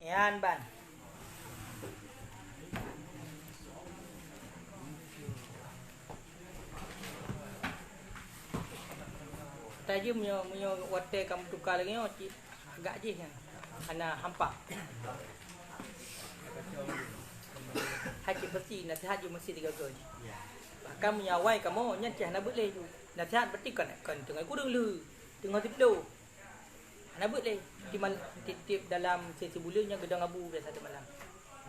Yan ban. Tadi punya water kamu tukar lagi agak je kan. Ana hampa. Haji bersih nasihat je mesti 3 kali. Bahkan menyawai kamu nyacah nak boleh tu. Nasihat berarti kan tengah kurang lu. Tengah tidur. Nak boleh titip dalam sesi bulan yang gedang abu biasa satu malam.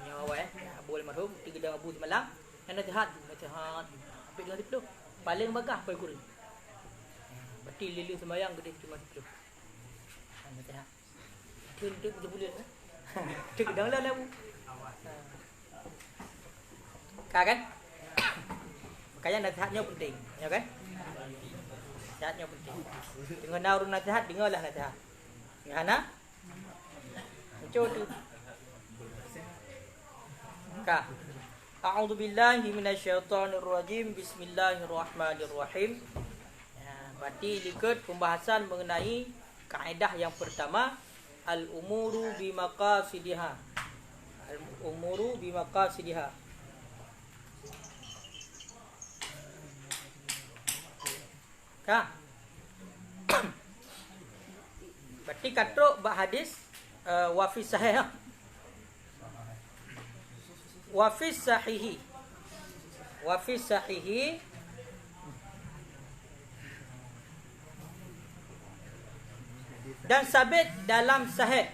Menyawai boleh marhum 3 gedang abu semalam. Yang nasihat sampai tengah tidur. Paling bagah paling kurang. Berarti lili sembahyang gede cuma tidur. Nasihat. Tunduk je bulan. Tu gedang lah abu. Kan? Makanya nasihatnya penting, ya kan? Nasihatnya penting. Dengan naurun nasihat, dengarlah nasihat. Ngana? Macam tu. Ka. A'udzu billahi minasyaitonir rajim. Bismillahirrahmanirrahim. Ya, berarti ikut pembahasan mengenai kaedah yang pertama, al-umuru bimaqasidiha. Al-umuru bimaqasidiha. Kah? Berarti katruk bak hadis wa fi sahih. Wa fi sahihi. Wa fi sahihi dan sabit dalam sahih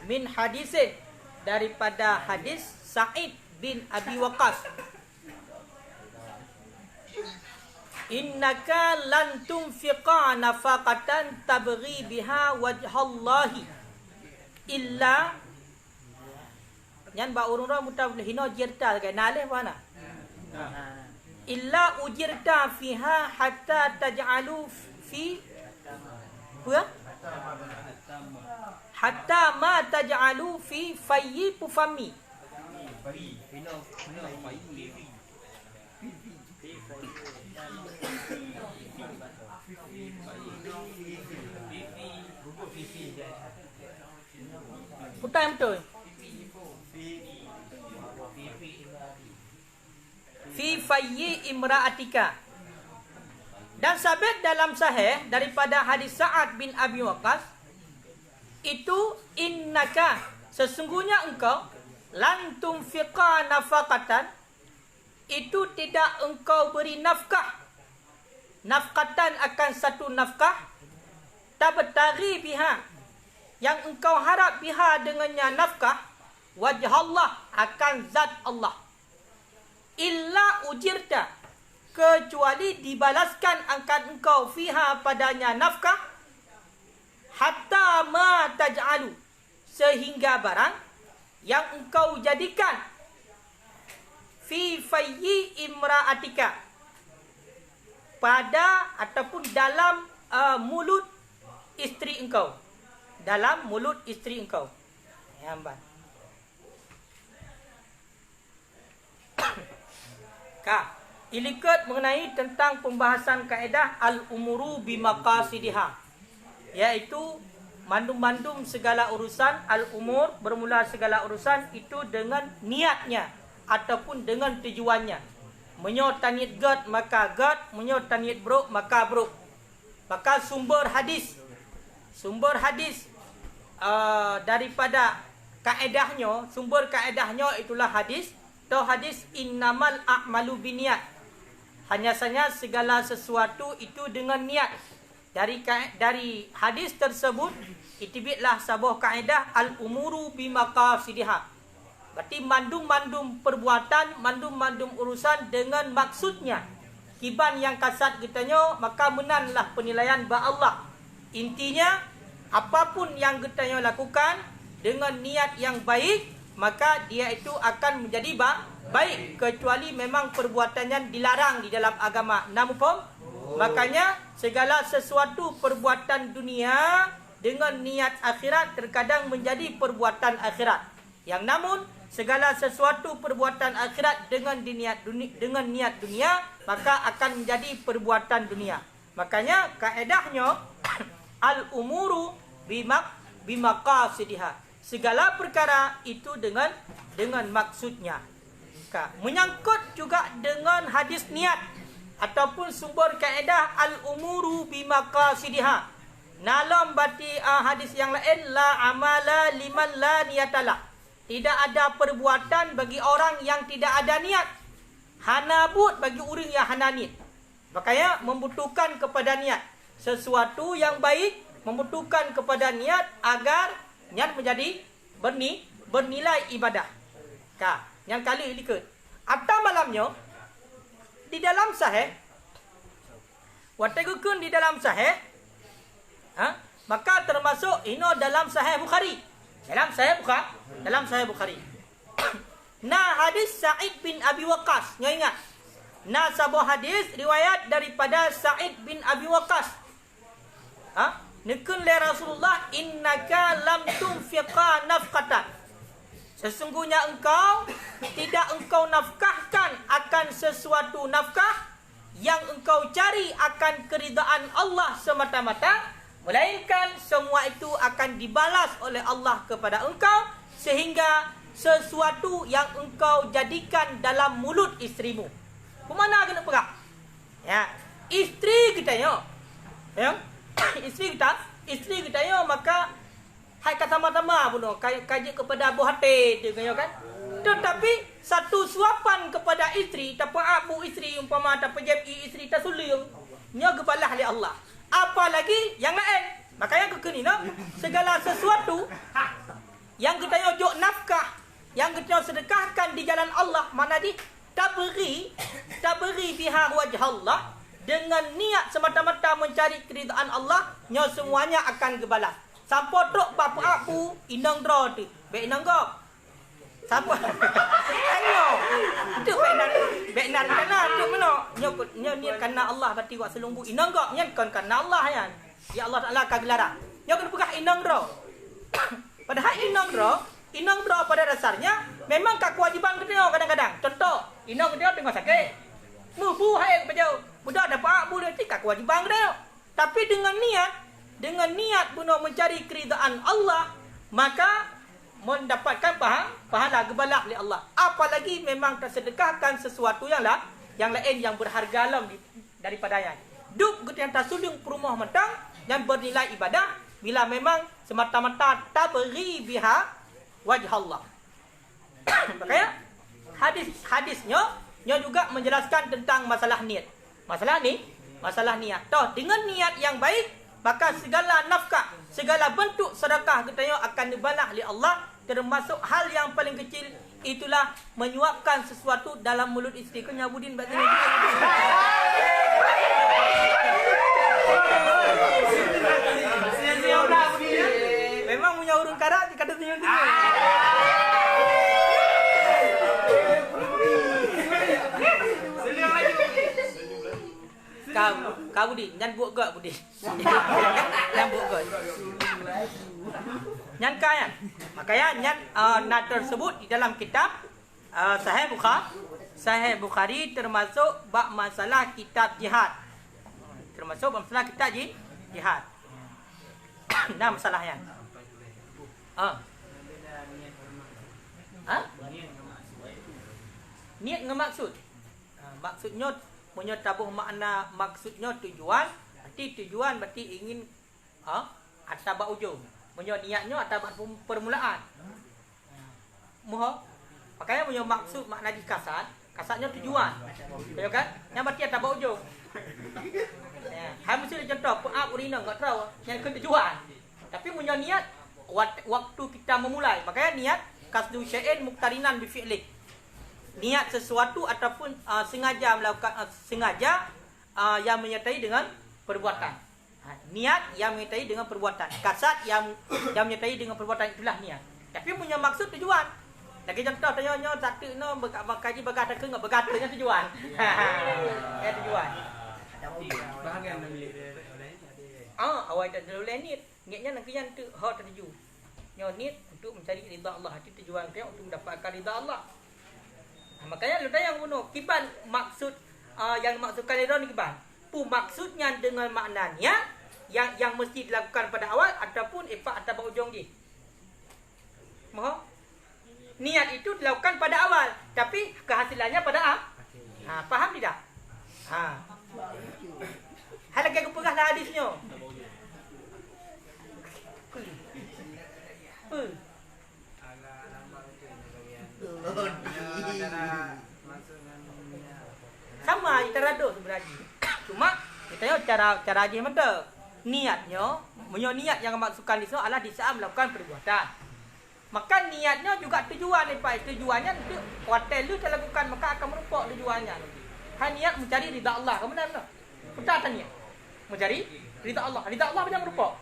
min hadisin daripada hadis Sa'id bin Abi Waqqas. Innaka lan tunfiqa nafaqatan tabghi biha wajhallahi illa yan ba urung-urang muta hino jirta kai nalih mana illa ujirta fiha hatta taj'alu fi apa hatta ma taj'alu fi fayyi fami Putai betul. Fi fayyi imra'atika. Dan sabit dalam sahih daripada hadis Sa'ad bin Abi Waqqas itu innaka sesungguhnya engkau lan tunfiqa nafaqatan itu tidak engkau beri nafkah nafkatan akan satu nafkah tabtaghi biha yang engkau harap biha dengannya nafkah wajah Allah akan zat Allah illa ujirta kecuali dibalaskan akan engkau fiha padanya nafkah hatta ma taj'alu sehingga barang yang engkau jadikan fi fayyi imra'atika pada ataupun dalam mulut isteri engkau. Dalam mulut isteri engkau. Hambat. Ka, ilikut mengenai tentang pembahasan kaedah al-umuru bimaqasidiha. Iaitu mandum-mandum segala urusan, al-umur bermula segala urusan itu dengan niatnya ataupun dengan tujuannya. Menyo taniat god maka god, menyo taniat bro maka bro. Maka sumber hadis daripada kaedahnya, sumber kaedahnya itulah hadis atau hadis innamal a'malu binniyat. Hanya saja segala sesuatu itu dengan niat. Dari hadis tersebut itibitlah sebuah kaedah al-umuru bimaqasidiha. Berarti mandum-mandum perbuatan, mandum-mandum urusan dengan maksudnya. Kiban yang kasat getanya, maka menanlah penilaian ba Allah. Intinya, apapun yang getanya lakukan dengan niat yang baik, maka dia itu akan menjadi baik. Kecuali memang perbuatannya dilarang di dalam agama. Namun, makanya segala sesuatu perbuatan dunia dengan niat akhirat terkadang menjadi perbuatan akhirat. Yang namun segala sesuatu perbuatan akhirat dengan niat dunia maka akan menjadi perbuatan dunia. Makanya kaedahnya al-umuru bimaqasidiha. Segala perkara itu dengan maksudnya. Menyangkut juga dengan hadis niat ataupun sumber kaedah al-umuru bimaqasidiha. Dalam bati hadis yang lain, la amala liman la niyatala. Tidak ada perbuatan bagi orang yang tidak ada niat. Hanabut bagi orang yang hana niat. Makanya membutuhkan kepada niat. Sesuatu yang baik membutuhkan kepada niat agar niat menjadi bernilai ibadah. Yang kali ikut. Atau malamnya di dalam sahih, wategukun di dalam sahih, maka termasuk ini dalam sahih Bukhari. Dalam sahih Bukhari. Nah, hadis Sa'id bin Abi Waqqas. Ingat. Nah, sebuah hadis riwayat daripada Sa'id bin Abi Waqqas. Nekun le Rasulullah, innaka lam tunfiqa nafqatan. Sesungguhnya engkau tidak engkau nafkahkan akan sesuatu nafkah yang engkau cari akan keridaan Allah semata-mata, melainkan semua itu akan dibalas oleh Allah kepada engkau, sehingga sesuatu yang engkau jadikan dalam mulut isterimu. Kemana kena perak? Ya, isteri kita yo. Ya. Isteri kita yo, maka hai kata sama-sama pun kaji kepada Abu Hati tu kan. Tetapi satu suapan kepada isteri, tak abu isteri umpama tak pejabi isteri tak suliung. Nya gebalah oleh Allah. Apalagi yang lain. Makanya kekini no, segala sesuatu yang kita yojok nafkah, yang kita sedekahkan di jalan Allah, mana di tabri biha wajh Allah, dengan niat semata-mata mencari keridaan Allah, nya semuanya akan gebalas. Sampo truk bapa aku inang dro tu. Baik inang go. Sampo. Ayo. Tu benar kana tu meno. Nya niat kana Allah berarti wak selunggu inang go. Nya kan kana Allah yan. Ya Allah Taala kagelara. Nya kena pegah inang dro. Padahal inang dro pada dasarnya memang kewajiban kita kadang-kadang. Contoh, inang kita tengah sakit. Mubu hai bejau. Budak dapat boleh tikak kewajiban kita. Tapi dengan niat benar mencari keridaan Allah, maka mendapatkan pahala gebalah oleh Allah. Apalagi memang tersedekahkan sesuatu yang lain yang berharga daripadanya. Duk yang tersulung perumah mentang yang bernilai ibadah bila memang semata-mata tabri biha wajh Allah. Makanya hadisnya juga menjelaskan tentang masalah niat. Masalah niat. Toh dengan niat yang baik, maka segala nafkah, segala bentuk sedekah kita akan dibalas oleh Allah, termasuk hal yang paling kecil itulah menyuapkan sesuatu dalam mulut isteri. Kau nyabudin batin juga. Memang punya urun karat kata senyum-senyum. Kau Budi, jangan buat gak Budi. Jangan buat gak. Nyan kaya. Makanya nyan nak tersebut di dalam kitab Sahih Bukhari termasuk bab masalah kitab jihad. Termasuk bab masalah kitab jihad. Nah masalahnya. Niat ngemaksud. Maksudnya punya tabuh makna, maksudnya tujuan. Berarti ingin atabak ujung. Punya niatnya atabak permulaan. Makanya punya maksud makna kasatnya tujuan. Betul kan? Yang berarti atabak ujung. Hai mesti contoh peak urina enggak tahu yang ke tujuan. Tapi punya niat waktu kita memulai. Makanya niat kasdu syai'in muqtarinan bi fi'li. Niat sesuatu ataupun sengaja melakukan yang menyertai dengan perbuatan. Niat yang menyertai dengan perbuatan. Kasat yang menyertai dengan perbuatan, itulah niat. Tapi punya maksud tujuan. Lagi contoh tanya satu no kaji bagata ke enggak bagatanya tujuan. Ya tujuan. Bahagian dari awal dah dulu niat. Niatnya nak kian tu tertuju. Niat untuk mencari ridha Allah, itu tujuan dia untuk mendapatkan ridha Allah. Makanya lu tanya bunuh kiban maksud yang maksudkan ridha ni kiban. Maksudnya dengan maknanya yang mesti dilakukan pada awal ataupun infak atas ujung dia. Mohon. Niat itu dilakukan pada awal, tapi kehasilannya pada faham tidak? Hal lagi aku pegahlah hadisnya. Sama terado sebenarnya. Cuma kita cara dia mata. Niatnya, niat yang maksudkan di sana adalah di saat melakukan perbuatan. Maka niatnya juga tujuan ni Pak. Tujuannya itu hotel lu lakukan maka akan merupakan tujuannya. Niat mencari ridha Allah. Kamu benar benar. Betul tak niat? Mencari ridha Allah. Ridha Allah macam merupakan.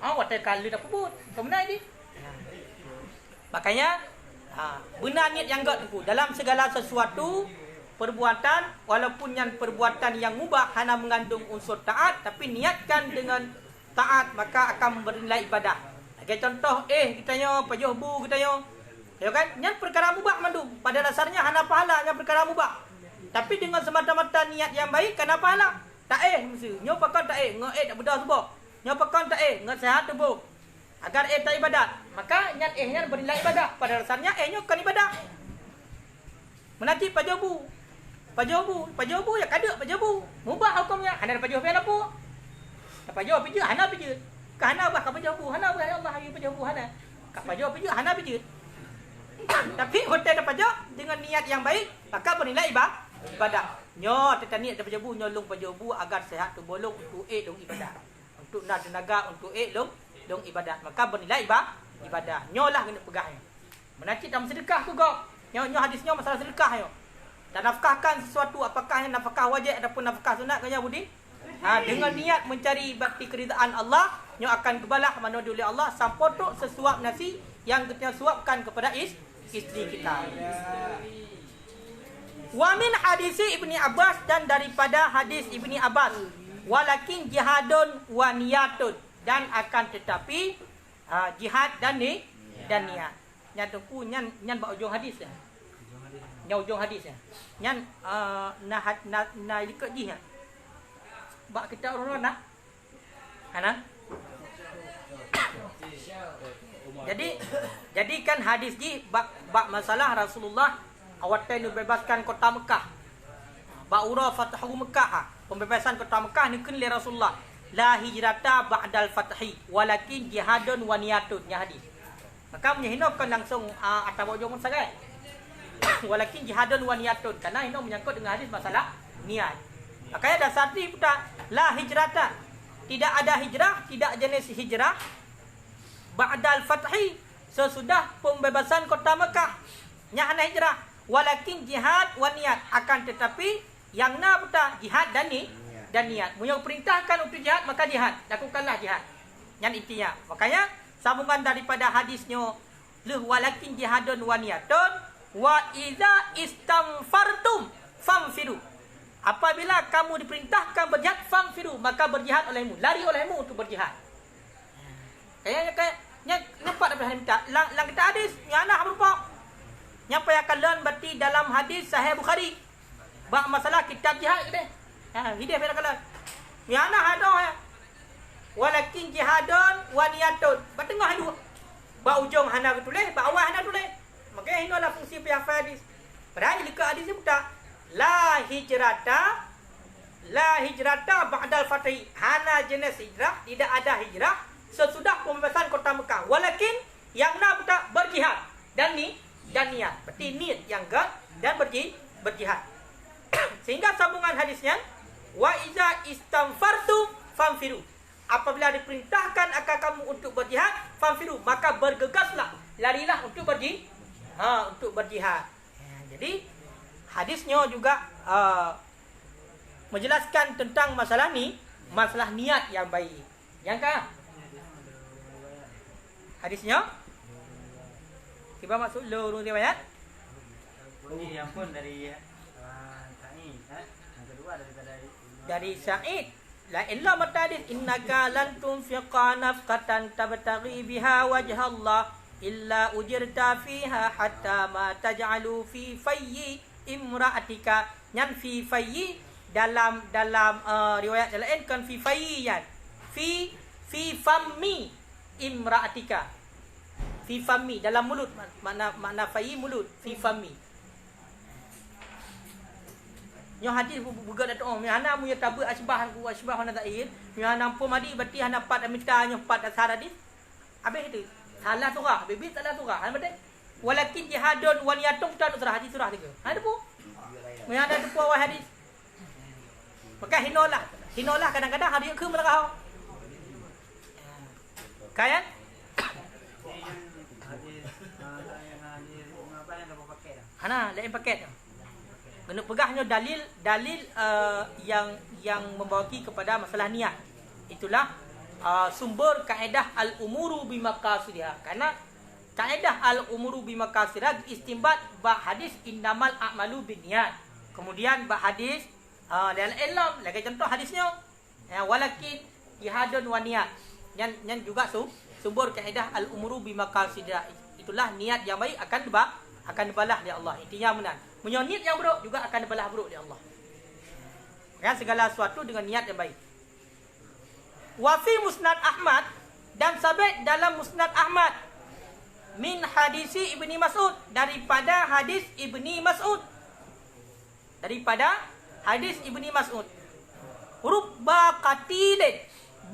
Hotel kalau dah pebut. Kamu benar ini? Makanya benar niat yang enggak tu dalam segala sesuatu perbuatan, walaupun yang perbuatan yang mubah hanya mengandung unsur taat, tapi niatkan dengan taat maka akan bernilai ibadah. Okey, contoh kitanya pajohbu kitanya. Ya kan? Yang perkara mubah mandu pada dasarnya hanya pahala yang perkara mubah. Tapi dengan semata-mata niat yang baik kena pahala. Tak mesti nyo pakan tak ngek tak bedah sebab. Nyo pakan tak ngek sehat tubuh. Agar tak ibadat, maka niat nya bernilai ibadah. Pada dasarnya nyo kan ibadah. Menanti pajohbu ya kada pajohbu. Mubah hukumnya. Hana pajohbu apa? Tak pajohbu je, hana je. Hana bah ka pajohbu, hana bah Allah hari pajohbu hana. Ka pajohbu je, hana je. Tapi hotel dah pajoh dengan niat yang baik, maka bernilai ibadah. Nyo tetap niat dah pajohbu, nyolong pajohbu agar sehat tu bolong untuk dong ibadah. Untuk nak tenaga untuk dong ibadah, maka bernilai ibadah. Nyo lah kena pegahnya. Menacik dalam sedekah tu kau. Nyo hadisnya masalah sedekah yo. Dan nafkahkan sesuatu, apakah yang nafkah wajib ataupun nafkah sunat kaya budi? Dengan niat mencari bakti keridaan Allah, nyo akan kebalah manadu oleh Allah sampai tok sesuap nasi yang kita suapkan kepada isteri kita. Wa min hadisi Ibni Abbas, dan daripada hadis Ibni Abbas, walakin jihadun wa niyatun, dan akan tetapi jihad dan niat. Nyatuku nyan ba ujung hadis ya. Ujung hadis ya. Nyan na ikut jihad. Bak kita orang nak. Jadi kan hadis ji bak masalah Rasulullah awatnya bebaskan kota Mekah. Bak ura fathu Mekah. Pembebasan kota Mekah ni kun li Rasulullah. La hijrata ba'dal fathi walakin jihadun wa niyatun, ya hadis. Maka menyahinokan langsung atas ujung sangat. Walakin jihadun wa niyatun, karena ini menyangkut dengan hadis masalah niat. Makanya dasar ni putar la hijrata, tidak ada hijrah, tidak jenis hijrah ba'dal fathi, sesudah pembebasan kota Mekah. Nya hana hijrah, walakin jihad wa niat, akan tetapi yang na putar jihad dan niat. Munyang perintahkan untuk jihad, maka jihad, lakukanlah jihad. Yang intinya. Makanya sambungan daripada hadisnya walakin jihadun wa niyatun wa iza istamfartum famfiru. Apabila kamu diperintahkan berjihad, famfiru, maka berjihad olehmu, lari olehmu untuk berjihad. Kayak nampak daripada hadis kita. Lang kita hadis yang anak berupa. Yang payah kalian berarti dalam hadis Sahih Bukhari. Bak masalah kitab jihad ke deh. Hidup payah kalian. Yang anak ada ya. Walakin jihadun wa niyatun. Bertengah dua. Bak ujung hana tulis, bak awal hana tulis. Makanya ini adalah fungsi pihak hadis. Padahal jika hadis ni buta la hijrata ba'dal fathi. Hana jenis hijrah, tidak ada hijrah sesudah pembebasan kota Mekah. Walakin yang nak buta berjihad dan niat. Berarti niat yang gak dan berjihad. Sehingga sambungan hadisnya wa iza istamfartum famfiru. Apabila diperintahkan akan kamu untuk berjihad, famfiru, maka bergegaslah, larilah untuk berjihad. Jadi hadisnya juga menjelaskan tentang masalah masalah niat yang baik. Yang kah? Hadisnya tiba maksud lurus riwayat. Ini yang pun dari Sa'id, yang kedua dari Sa'id. La illa matadis innaka lan tunfiqa nafqatan tabtaghi biha wajha Allah illa ujirta fiha hatta ma taj'alu fi fayyi imra'atika. Nyan fi fayyi dalam riwayat lain kan fi fayyi yan. fi fammi imra'atika. Fi fammi, dalam mulut, makna fa'i mulut, fi fammi. Nyo hadis buga dak on hana mu ya tabu asbah hana zair nyo hana pun madi berarti hana pat amita nyo pat asar hadis habis itu salah surah bibi salah surah hana betul walakin jihadun wa niyatun tan surah hadis surah 3 ada pu mu hana tu wa hadis maka hinolah kadang-kadang hadis ke melakau kayan hana lain paket kena pegahnya dalil yang membawaki kepada masalah niat. Itulah sumber kaedah al-umuru bimaqasidiha. Karena kaedah al-umuru bimaqasidiha istinbat ba hadis innamal a'malu binniyat. Kemudian ba hadis dalam ilm lagi contoh hadisnya walakin jihadun wa niyat. Yang juga sumber kaedah al-umuru bimaqasidiha. Itulah niat yang baik akan dibalas oleh Allah. Intinya benar. Niat yang buruk juga akan dibalas buruk oleh Allah. Kan segala sesuatu dengan niat yang baik. Wa fi Musnad Ahmad dan sabit dalam Musnad Ahmad min hadisi Ibni Mas'ud daripada hadis Ibni Mas'ud. Daripada hadis Ibni Mas'ud. Rubba qatilin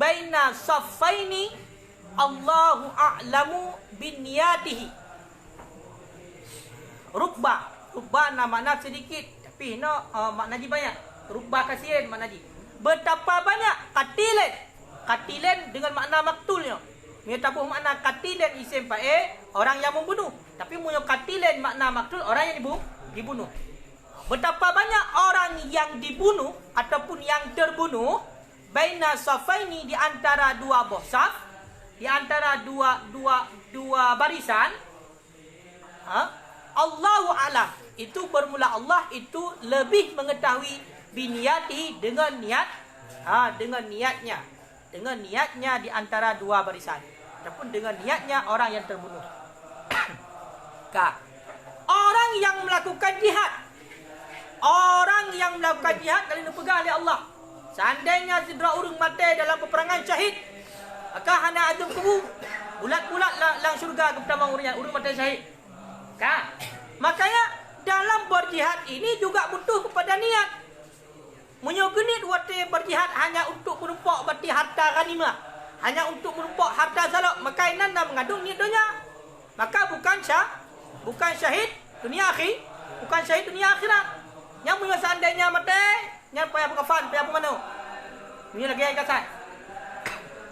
baina saffaini Allahu a'lamu binniyatihi. Rubba makna sedikit tapi makna banyak. Rubba kasirin makna betapa banyak katilen dengan makna maktulnya. Dia tabuh makna katilen isim fa'il orang yang membunuh, tapi punya katilen makna maktul orang yang dibunuh. Betapa banyak orang yang dibunuh ataupun yang terbunuh baina safaini di antara dua saf, di antara dua barisan. Allahu a'lam. Itu bermula Allah itu lebih mengetahui biniyati dengan niatnya di antara dua barisan ataupun dengan niatnya orang yang terbunuh. Orang yang melakukan jihad kalau dipegang oleh Allah, seandainya sidra urung mati dalam peperangan syahid, maka hana adum kubu bulat-bulat lang syurga ke pertama urung mati syahid. Makanya dalam berjihad ini juga butuh kepada niat. Menyogenit wate berjihad hanya untuk menumpuk bati harta ghanimah, hanya untuk menumpuk harta zalak, maka ini mengandung niat dunia. Maka bukan syahid dunia akhir, bukan syahid dunia akhirat. Yang punya seandainya mati, yang payah berkafan, payah bermana. Ini lagi yang kasar.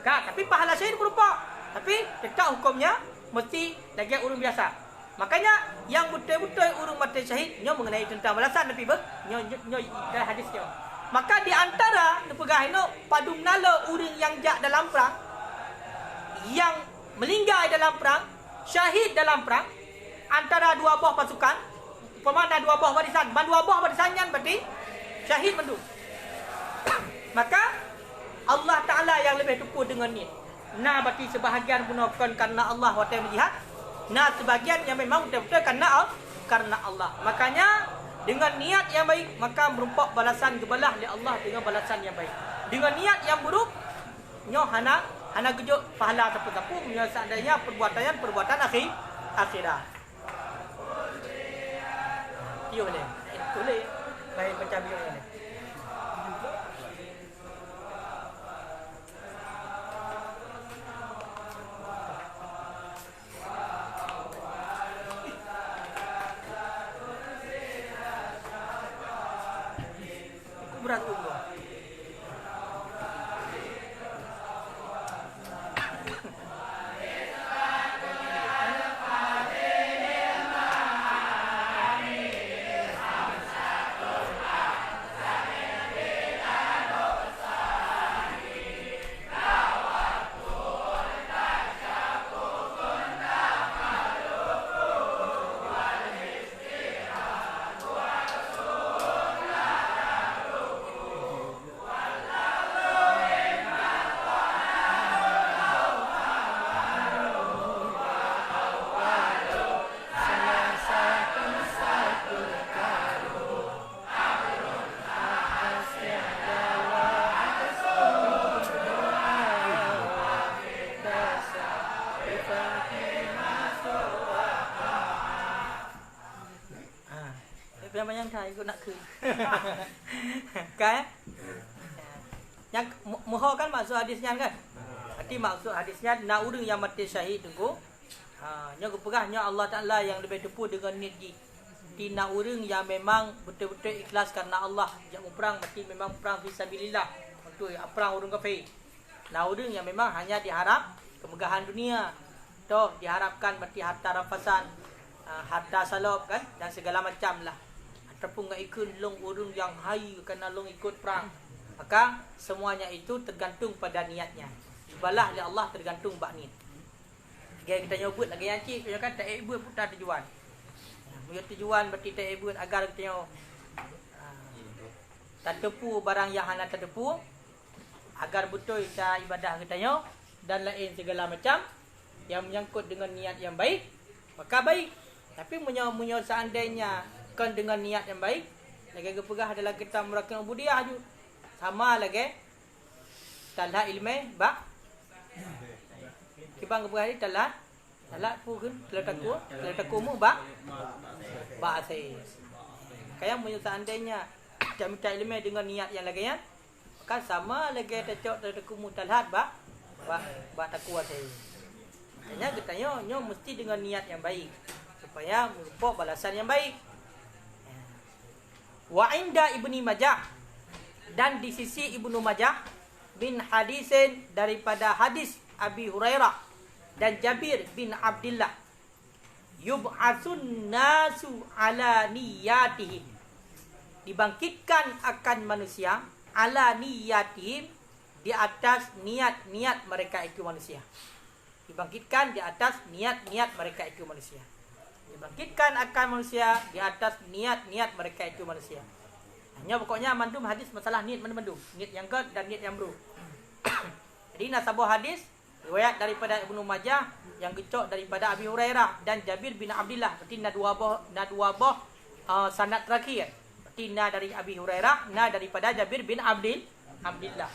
Tapi pahala syahid berupa, tapi tetap hukumnya mesti lagi urung biasa. Makanya yang betul-betul urung mati syahid nyo mengenai tentang balasan Nabi nyo dalam hadis nyo. Maka di antara nepegah ino padum nala urang yang jak dalam perang, yang meninggal dalam perang, syahid dalam perang antara dua buah pasukan, umpama dua buah barisan, dua buah barisan yang berarti syahid mendu. Maka Allah Taala yang lebih tepu dengan ni. Nah berarti sebahagian gunakan karena Allah wa ta'ala jihad. Nah sebagian yang memang betul-betul karena Allah. Makanya dengan niat yang baik maka merupakan balasan gebalah oleh Allah dengan balasan yang baik. Dengan niat yang buruk nyo hana gejuk pahala tapu-tapu seandainya perbuatan akhirat. Yo le. Boleh. Baik macam yo le. Berat umur. yang banyak dah ikut nak ke. Kan? Yang moho kan maksud hadisnya kan? Arti maksud hadisnya nak urang yang mati syahid tu. Nya kepegahnya Allah Taala yang lebih tepu dengan niat ji. Tina urang yang memang betul-betul ikhlas kerana Allah. Jak perang mati memang perang fisabilillah. Untuk perang urang kafir. Nah urang yang memang hanya diharap kemegahan dunia. Toh diharapkan mati harta rampasan, harta salop kan dan segala macam lah. Ataupun nggak ikut long urang yang hai kerana long ikut perang. Maka semuanya itu tergantung pada niatnya. Ibalah oleh Allah tergantung bak niat. Kita nyebut lagi yang cik, kan tak buat pun tak tujuan. Punya tujuan berarti tak buat agar kita tak tepu barang yang hana tertepu, agar betul kita ibadah kita dan lain segala macam yang menyangkut dengan niat yang baik, maka baik. Tapi munyo seandainya kan dengan niat yang baik, lagi kepegah adalah kita merakan budiah ju. Sama lagi talha ilmu ba. Kibang kepegah ni talha pu kan telataku mu ba asis. Kayak munyo seandainya kita minta ilmu dengan niat yang lagi maka sama lagi tecok telataku mu talhat ba takwa asis. Hanya kita nyo mesti dengan niat yang baik supaya merupakan balasan yang baik. Wa inda Ibni Majah, dan di sisi Ibnu Majah bin hadisin daripada hadis Abi Hurairah dan Jabir bin Abdullah, yub'atsun nasu ala niyatihim, dibangkitkan akan manusia ala niyatihim, di atas niat-niat mereka itu manusia. Dibangkitkan di atas niat-niat mereka itu manusia. Dibangkitkan akan manusia di atas niat-niat mereka itu manusia. Hanya pokoknya mandum hadis masalah niat mandum. Niat yang ke dan niat yang bro. Jadi nasabah hadis riwayat daripada Ibnu Majah yang gecok daripada Abi Hurairah dan Jabir bin Abdullah. Berarti na dua boh sanad terakhir. Berarti na dari Abi Hurairah, na daripada Jabir bin Abdullah.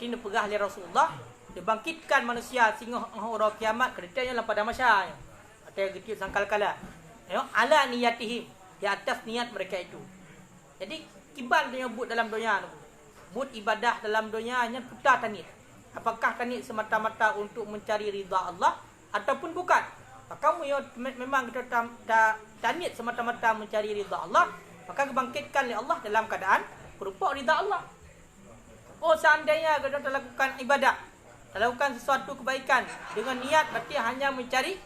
Ini pegah oleh Rasulullah, dibangkitkan manusia sehingga orang kiamat keretanya dalam pada masa atau getir sangkal kala ala niyatihim, di atas niat mereka itu. Jadi kiban dia buat dalam dunia tu, buat ibadah dalam dunia hanya putar tanit. Apakah tanit semata-mata untuk mencari ridha Allah ataupun bukan? Maka memang kita tanit semata-mata mencari ridha Allah, maka dibangkitkan oleh Allah dalam keadaan berupa ridha Allah. Oh, seandainya kita lakukan ibadah, lakukan sesuatu kebaikan dengan niat berarti hanya mencari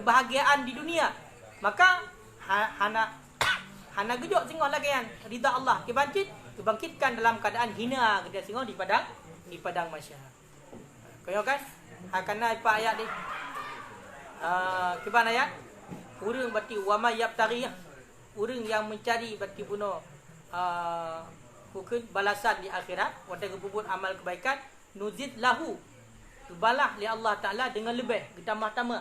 kebahagiaan di dunia, maka hana gejok singoh lagi kan ridha Allah dibangkitkan dalam keadaan hina kita singoh di padang mahsyar. Kau kan karena apa ayat ni kiban ayat urang berarti wa may yabtaghi, urang yang mencari berarti bunuh bukan balasan di akhirat, wanda berbuat amal kebaikan, nuzid lahu, tubalah li Allah Taala dengan lebih getambah-tambah.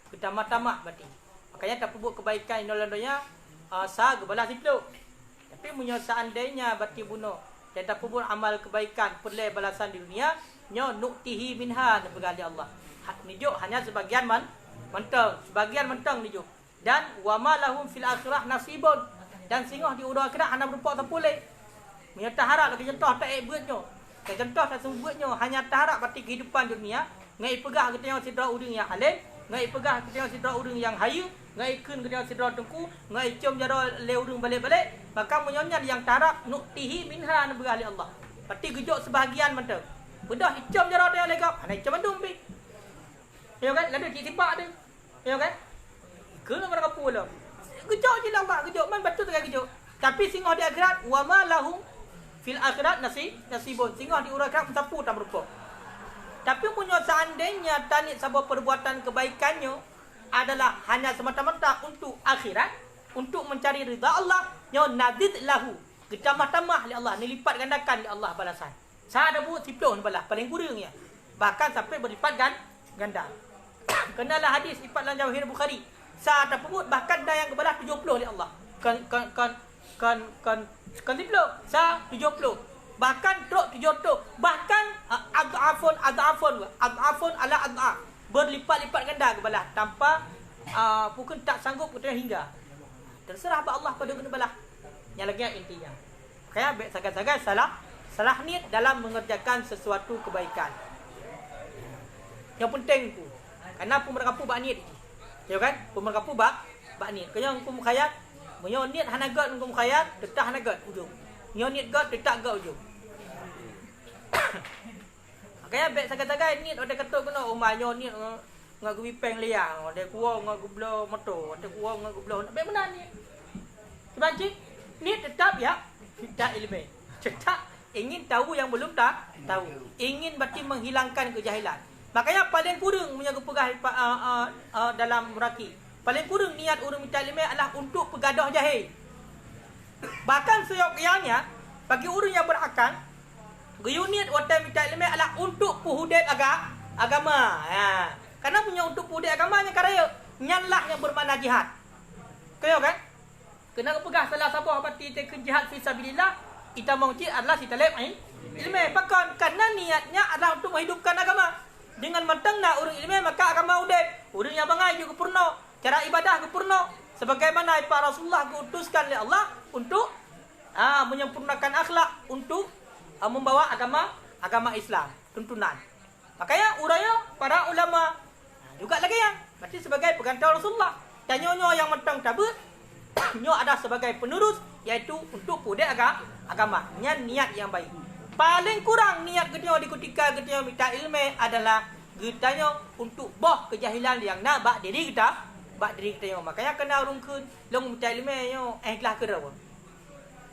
Getambah-tambah berarti. Makanya tak berbuat kebaikan dalam dunia sah gebalah siplo. Tapi munyo seandainya berarti bunuh dan tak berbuat amal kebaikan perle balasan di dunia, nyo nuktihi minha nebegali Allah. Nijuk hanya sebagian mentang, sebagian mentang nijuk. Dan wa ma lahum fil akhirah nasibun, dan singoh di urang akhirat hanya berupa terpulih. Punya taharap lagi contoh tak buatnya. Contoh tak sebutnya hanya taharap berarti kehidupan dunia, ngai pegah kita yang sidra urang yang alim, ngai pegah kita yang sidra urang yang hayu, ngai kun kita yang sidra tengku, ngai cium jara le urang balik-balik, maka menyonya yang taharap nuktihi minha nabgali Allah. Berarti gejok sebahagian mentang. Bedah cium jara dia legap, ana cium mandum pi. Ya kan? Lalu cik tipak dia. Ya kan? Kena mereka pula. Gejok je lah mak, gejok man betul tak gejok. Tapi singoh di akhirat wa ma lahum fil akhirat nasibun, singoh di akhirat mensapu tak berupa. Tapi punya seandainya tanit sebuah perbuatan kebaikannya adalah hanya semata-mata untuk akhirat, untuk mencari ridha Allah, nyo nadid lahu, getambah-tambah oleh Allah, nilipat gandakan oleh Allah balasan. Saya ada buat siploh balas paling kurang ya. Bahkan sampai berlipat ganda. Kenalah hadis lipat dalam Jawahir Bukhari. Saya ada pebut bahkan dah yang kebalas 70 oleh Allah. Kan siploh. Saya 70. Bahkan truk 70. Bahkan adafun ala adaf. Berlipat-lipat ganda kebalas tanpa bukan tak sanggup kita hingga. Terserah apa Allah pada guna balah. Yang lagi intinya. Makanya baik sagai-sagai salah niat dalam mengerjakan sesuatu kebaikan. Yang penting tu. Karena pemerkapu bak niat. Ya kan? Pemerkapu bak niat. Kaya engkau mukhayat, menyo niat hanagat engkau mukhayat, tetap hanagat ujung. Nyo niat gat tetap gat ujung. Makanya baik sagai-sagai niat ada kata kena umanyo niat ngak gu peng liang, ada kuah ngak gu blo motor, ada kuah ngak gu blo. Baik benar ni. Sebab niat tetap ya, tidak ilmu. Tetap ingin tahu yang belum tak tahu. Ingin berarti menghilangkan kejahilan. Makanya paling kurang punya pegah dalam muraki. Paling kurang niat orang minta ilmu adalah untuk pegadah jahil. Bahkan seyogyanya bagi orang yang berakal, niat orang minta ilmu adalah untuk puhudai agama. Ya. Karena punya untuk puhudai agamanya karya nyanlah yang bermakna jihad. Kaya kan? Kena pegah salah sabah berarti tekan jihad fi sabilillah, kita mengcik adalah si talib ilmu. Bahkan karena niatnya adalah untuk menghidupkan agama. Dengan matangnya orang ilmu maka agama udep. Orang yang bangai juga purna. Cara ibadah ke purna. Sebagaimana Pak Rasulullah diutuskan oleh Allah untuk menyempurnakan akhlak, untuk membawa agama Islam, tuntunan. Makanya uraya para ulama juga lagi yang berarti sebagai pengantar Rasulullah. Dan nyo yang matang tabut, nyo ada sebagai penerus, yaitu untuk pudek agama. Niat yang baik. Paling kurang niat kita di ketika kita minta ilmu adalah kita untuk boh kejahilan yang nak bak diri kita. Makanya kena rungkun long minta ilmu yo kelah ke rawa.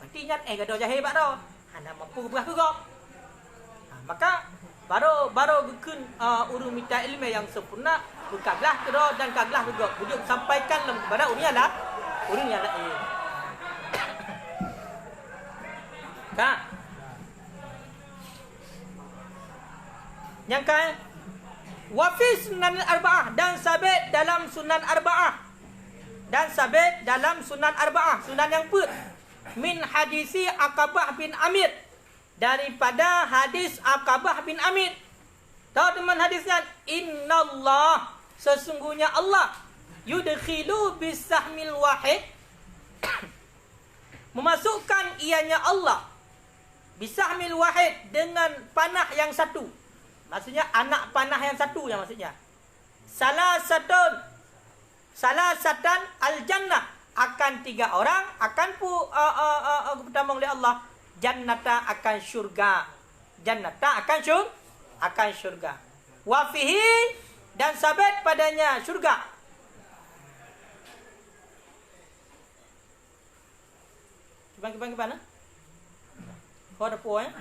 Berarti nyat gado jahil bak ro. Hana mampu berah juga. Maka baru gukun urung minta ilmu yang sempurna berkaglah ke ro dan kaglah juga. Bujuk sampaikan dalam kepada urang lah. Urang yang lain. Kak. Yang kan wafi sunan arba'ah dan sabit dalam sunan arba'ah sunan yang put min hadisi Aqabah bin Amir, daripada hadis Aqabah bin Amir. Tahu teman hadisnya, innallah, sesungguhnya Allah, yudkhilu bisahmil wahid, memasukkan ianya Allah, bisahmil wahid, dengan panah yang satu. Maksudnya anak panah yang satu yang maksudnya. Salah satan al-jannah, akan 3 orang akan pertama oleh Allah, jannata akan syurga. Wa fihi, dan sabit padanya syurga. Kibang-kibang mana? Kau ada puan?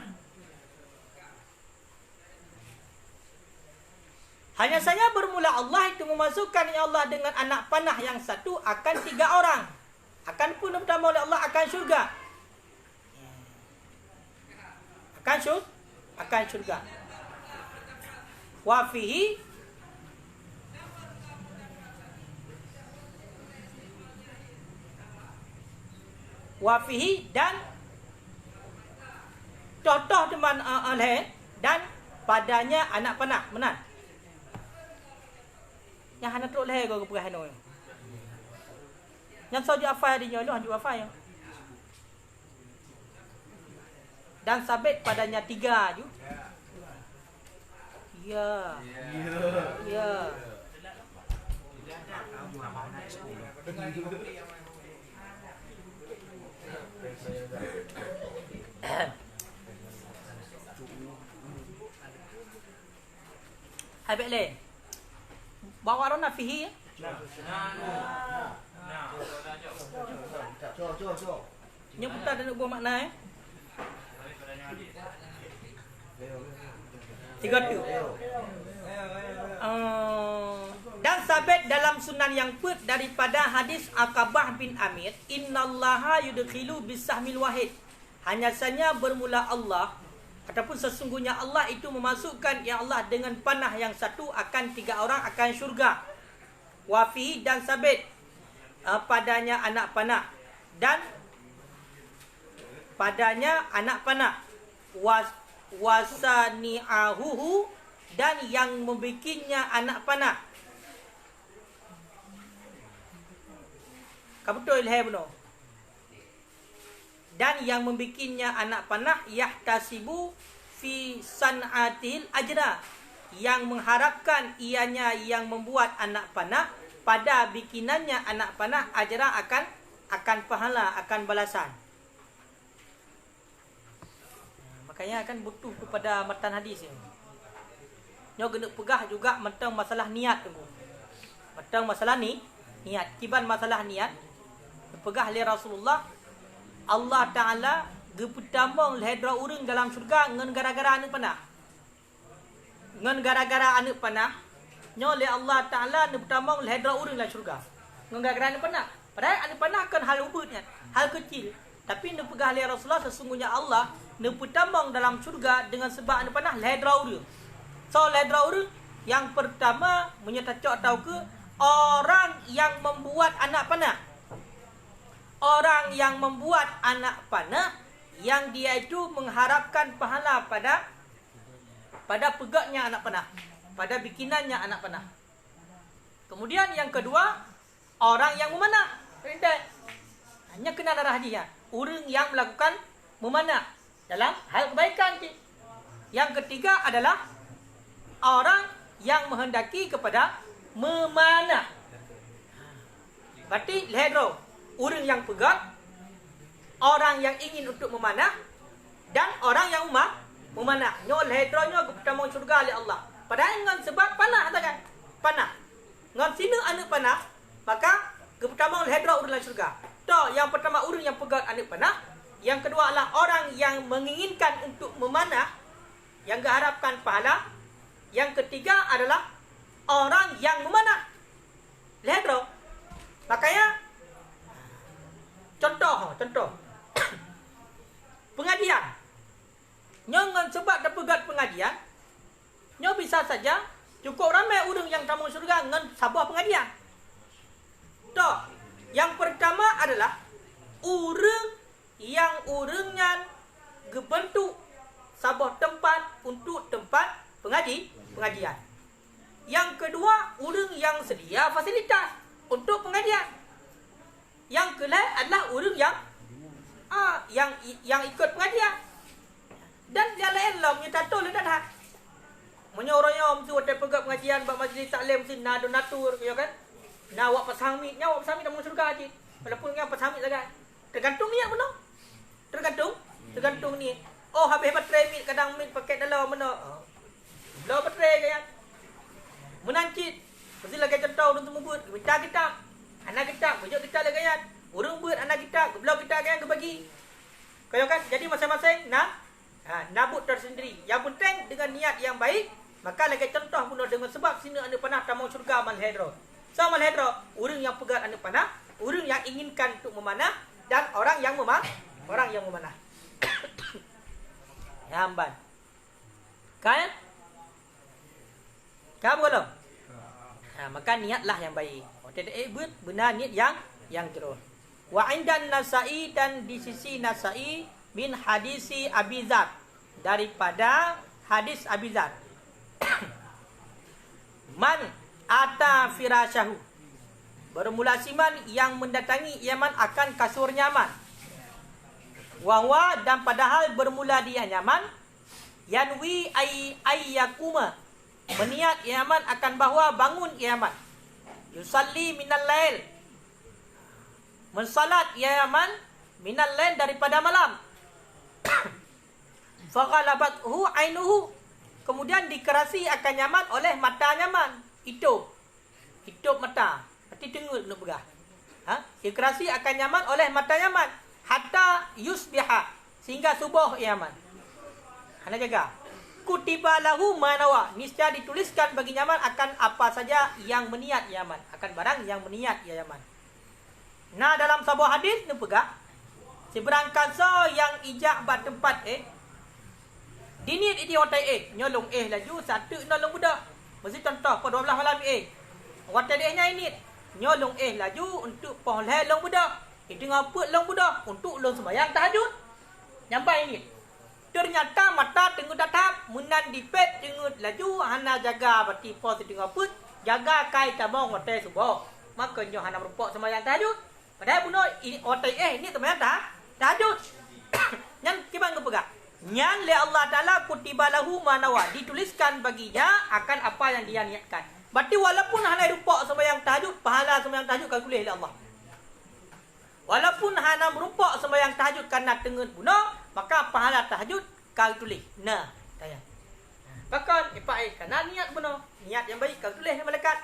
Hanya saja bermula Allah itu memasukkan ya Allah dengan anak panah yang satu akan 3 orang. Akan pun pertama oleh Allah akan syurga. Akan syurga. Wa fihi, dan contoh teman oleh dan padanya anak panah. Benar? Yang hana teruk leher kau perah no. Yang sojo afai dia lu hanju afai. Dan sabit padanya 3 ju. Ya. Hai baik le. Bawa rona fihi ya. Ini putar dan ubah makna 3 tu. Dan sabit dalam sunan yang put daripada hadis Aqabah bin Amir, innallaha yudkhilu bisahmil wahid. Hanya saja bermula Allah ataupun sesungguhnya Allah itu memasukkan ya Allah dengan panah yang satu akan 3 orang akan syurga. Wafi, dan sabit padanya anak panah, dan padanya anak panah, wasani'ahuhu, dan yang membikinnya anak panah. Kabetul leher benar. Dan yang membikinnya anak panah yahtasibu fi san'atil ajra, yang mengharapkan ianya yang membuat anak panah pada bikinannya anak panah ajra akan pahala, akan balasan. Makanya akan butuh kepada matan hadis ni. Nyo kena pegah juga tentang masalah niat tu. Tentang masalah ni niat, kiban masalah niat pegah oleh Rasulullah. Allah Ta'ala geputambang lehedra urang dalam syurga ngan gara-gara anak panah. Ngan gara-gara anak panah, nyo oleh Allah Ta'ala geputambang lehedra urang dalam syurga. Ngan gara-gara anak panah. Padahal anak panah kan hal ubudnya, hal kecil. Tapi ne pegah oleh Rasulullah sesungguhnya Allah ne putambang dalam syurga dengan sebab anak panah lehedra urang. So lehedra urang yang pertama menyatakan tahu ke orang yang membuat anak panah. Orang yang membuat anak panah yang dia itu mengharapkan pahala pada pegaknya anak panah, pada bikinannya anak panah. Kemudian yang kedua, orang yang memanah. Hanya kena darah hadisnya. Orang yang melakukan memanah dalam hal kebaikan. Yang ketiga adalah orang yang menghendaki kepada memanah. Berarti lehedro. Orang yang pegat, orang yang ingin untuk memanah, dan orang yang memanah. Nyo lehedronyo pertama syurga oleh Allah. Padahal dengan sebab panah kan? Panah. Dengan sini anak panah, maka pertama lehedro orang dalam syurga. To, yang pertama orang yang pegat anak panah, yang kedua adalah orang yang menginginkan untuk memanah, yang mengharapkan pahala. Yang ketiga adalah orang yang memanah. Lehedro. Makanya Contoh pengajian. Nyo sebab terpegat pengajian, nyo bisa saja cukup ramai orang yang tamu surga dengan sabah pengajian. Toh, yang pertama adalah orang yang orangnya gebentuk sabah tempat untuk tempat pengajian. Yang kedua, orang yang sedia fasilitas untuk pengajian. Yang kelima adalah orang yang ikut pengajian. Dan yang lain lah punya tato le dah. Punya orang mesti ada pegang pengajian bab majlis taklim mesti na donatur ya kan. Na awak pasamit, nya awak pasamit dalam surga je. Walaupun yang pasamit lagi. Tergantung niat benar. Tergantung ni. Oh habis baterai mit kadang mit pakai dalam mana. Dalam baterai kan. Menancit. Mesti lagi contoh untuk membut. Minta kita anak kita, pujuk kita lagi kan. Urung buat anak kita, gebelah kita kan kebagi. Kau kan? Jadi masing-masing nabut tersendiri. Yang penting dengan niat yang baik, maka lagi contoh pun dengan sebab sini anak panah tamu syurga malhedro. So malhedro, orang yang pegat anak panah, orang yang inginkan untuk memanah dan orang yang memanah. Hamban. Kan? Kamu belum? Maka niatlah yang baik. Tidak buat benar niat yang terus. Wa indan Nasa'i, dan di sisi Nasa'i min hadisi Abi Dzar, daripada hadis Abi Dzar. Man ata firasyahu, bermula siman yang mendatangi Yaman akan kasur nyaman. Wa dan padahal bermula dia nyaman. Yanwi ayyakuma, berniat Yaman akan bahwa bangun Yaman. Yusalli minal lail, mensalat Yaman minal lail daripada malam. Faghalabathu ainuhu, kemudian dikerasi akan Yaman oleh mata Yaman. Hidup mata, berarti tengok nak begah. Dikerasi akan Yaman oleh mata Yaman hatta yusbiha, sehingga subuh Yaman. Anda jaga. Kutiba lahu manawa, niscaya dituliskan bagi Yaman akan apa saja yang meniat Yaman, akan barang yang meniat Yaman. Nah dalam sebuah hadis ni pegak seberangkat yang ijak bat tempat dinit idi hotai nyolong laju satu nolong budak. Mesti contoh pada 12 malam hotai nya ini nyolong laju untuk pohlai long budak. Itu ngaput long budak untuk long sembahyang tahajud. Nyampai ini. Ternyata mata tengok datang munan dipet tengok laju hana jaga berarti pos tengok put jaga kai tabong hotel subuh. Maka nyo hana berpok sembahyang tahajud. Padahal bunuh ini otai ini teman tahajud. Nyan kiban kepegak. Nyan le Allah Taala kutiba lahu manawa, dituliskan baginya akan apa yang dia niatkan. Berarti walaupun hana rupa sembahyang tahajud, pahala sembahyang tahajud kau tulis oleh Allah. Walaupun hana merupa sembahyang tahajud kerana tengah bunuh, maka pahala tahajud kau tulis. Nah, tayang. Bahkan kerana niat bunuh, niat yang baik kau tulis malaikat.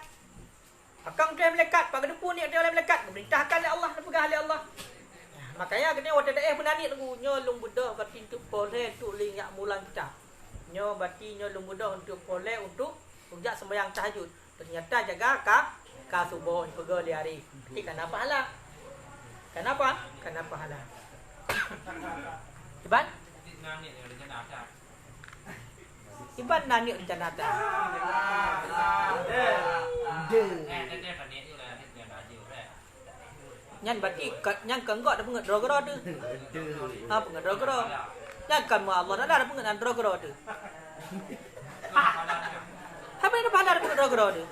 Akang tulis malaikat, pada depan niat dia oleh malaikat, memerintahkan oleh Allah, dipegah oleh Allah. Makanya kena waktu daerah penani tunggu nyolong budak berarti untuk boleh untuk linyak mulan kita. Nyo berarti nyolong budak untuk boleh untuk rujak sembahyang tahajud. Ternyata jaga ka subuh pegah di hari. Jadi kenapa pahala? Kenapa? Karena pahala. Iban? Iban nani rencana ada. Nyan berarti nyan kenggok dah pengat drogro tu. Ha pengat drogro. Nyan kan mu Allah dah pengat drogro tu. Apa yang pandar pengat drogro tu?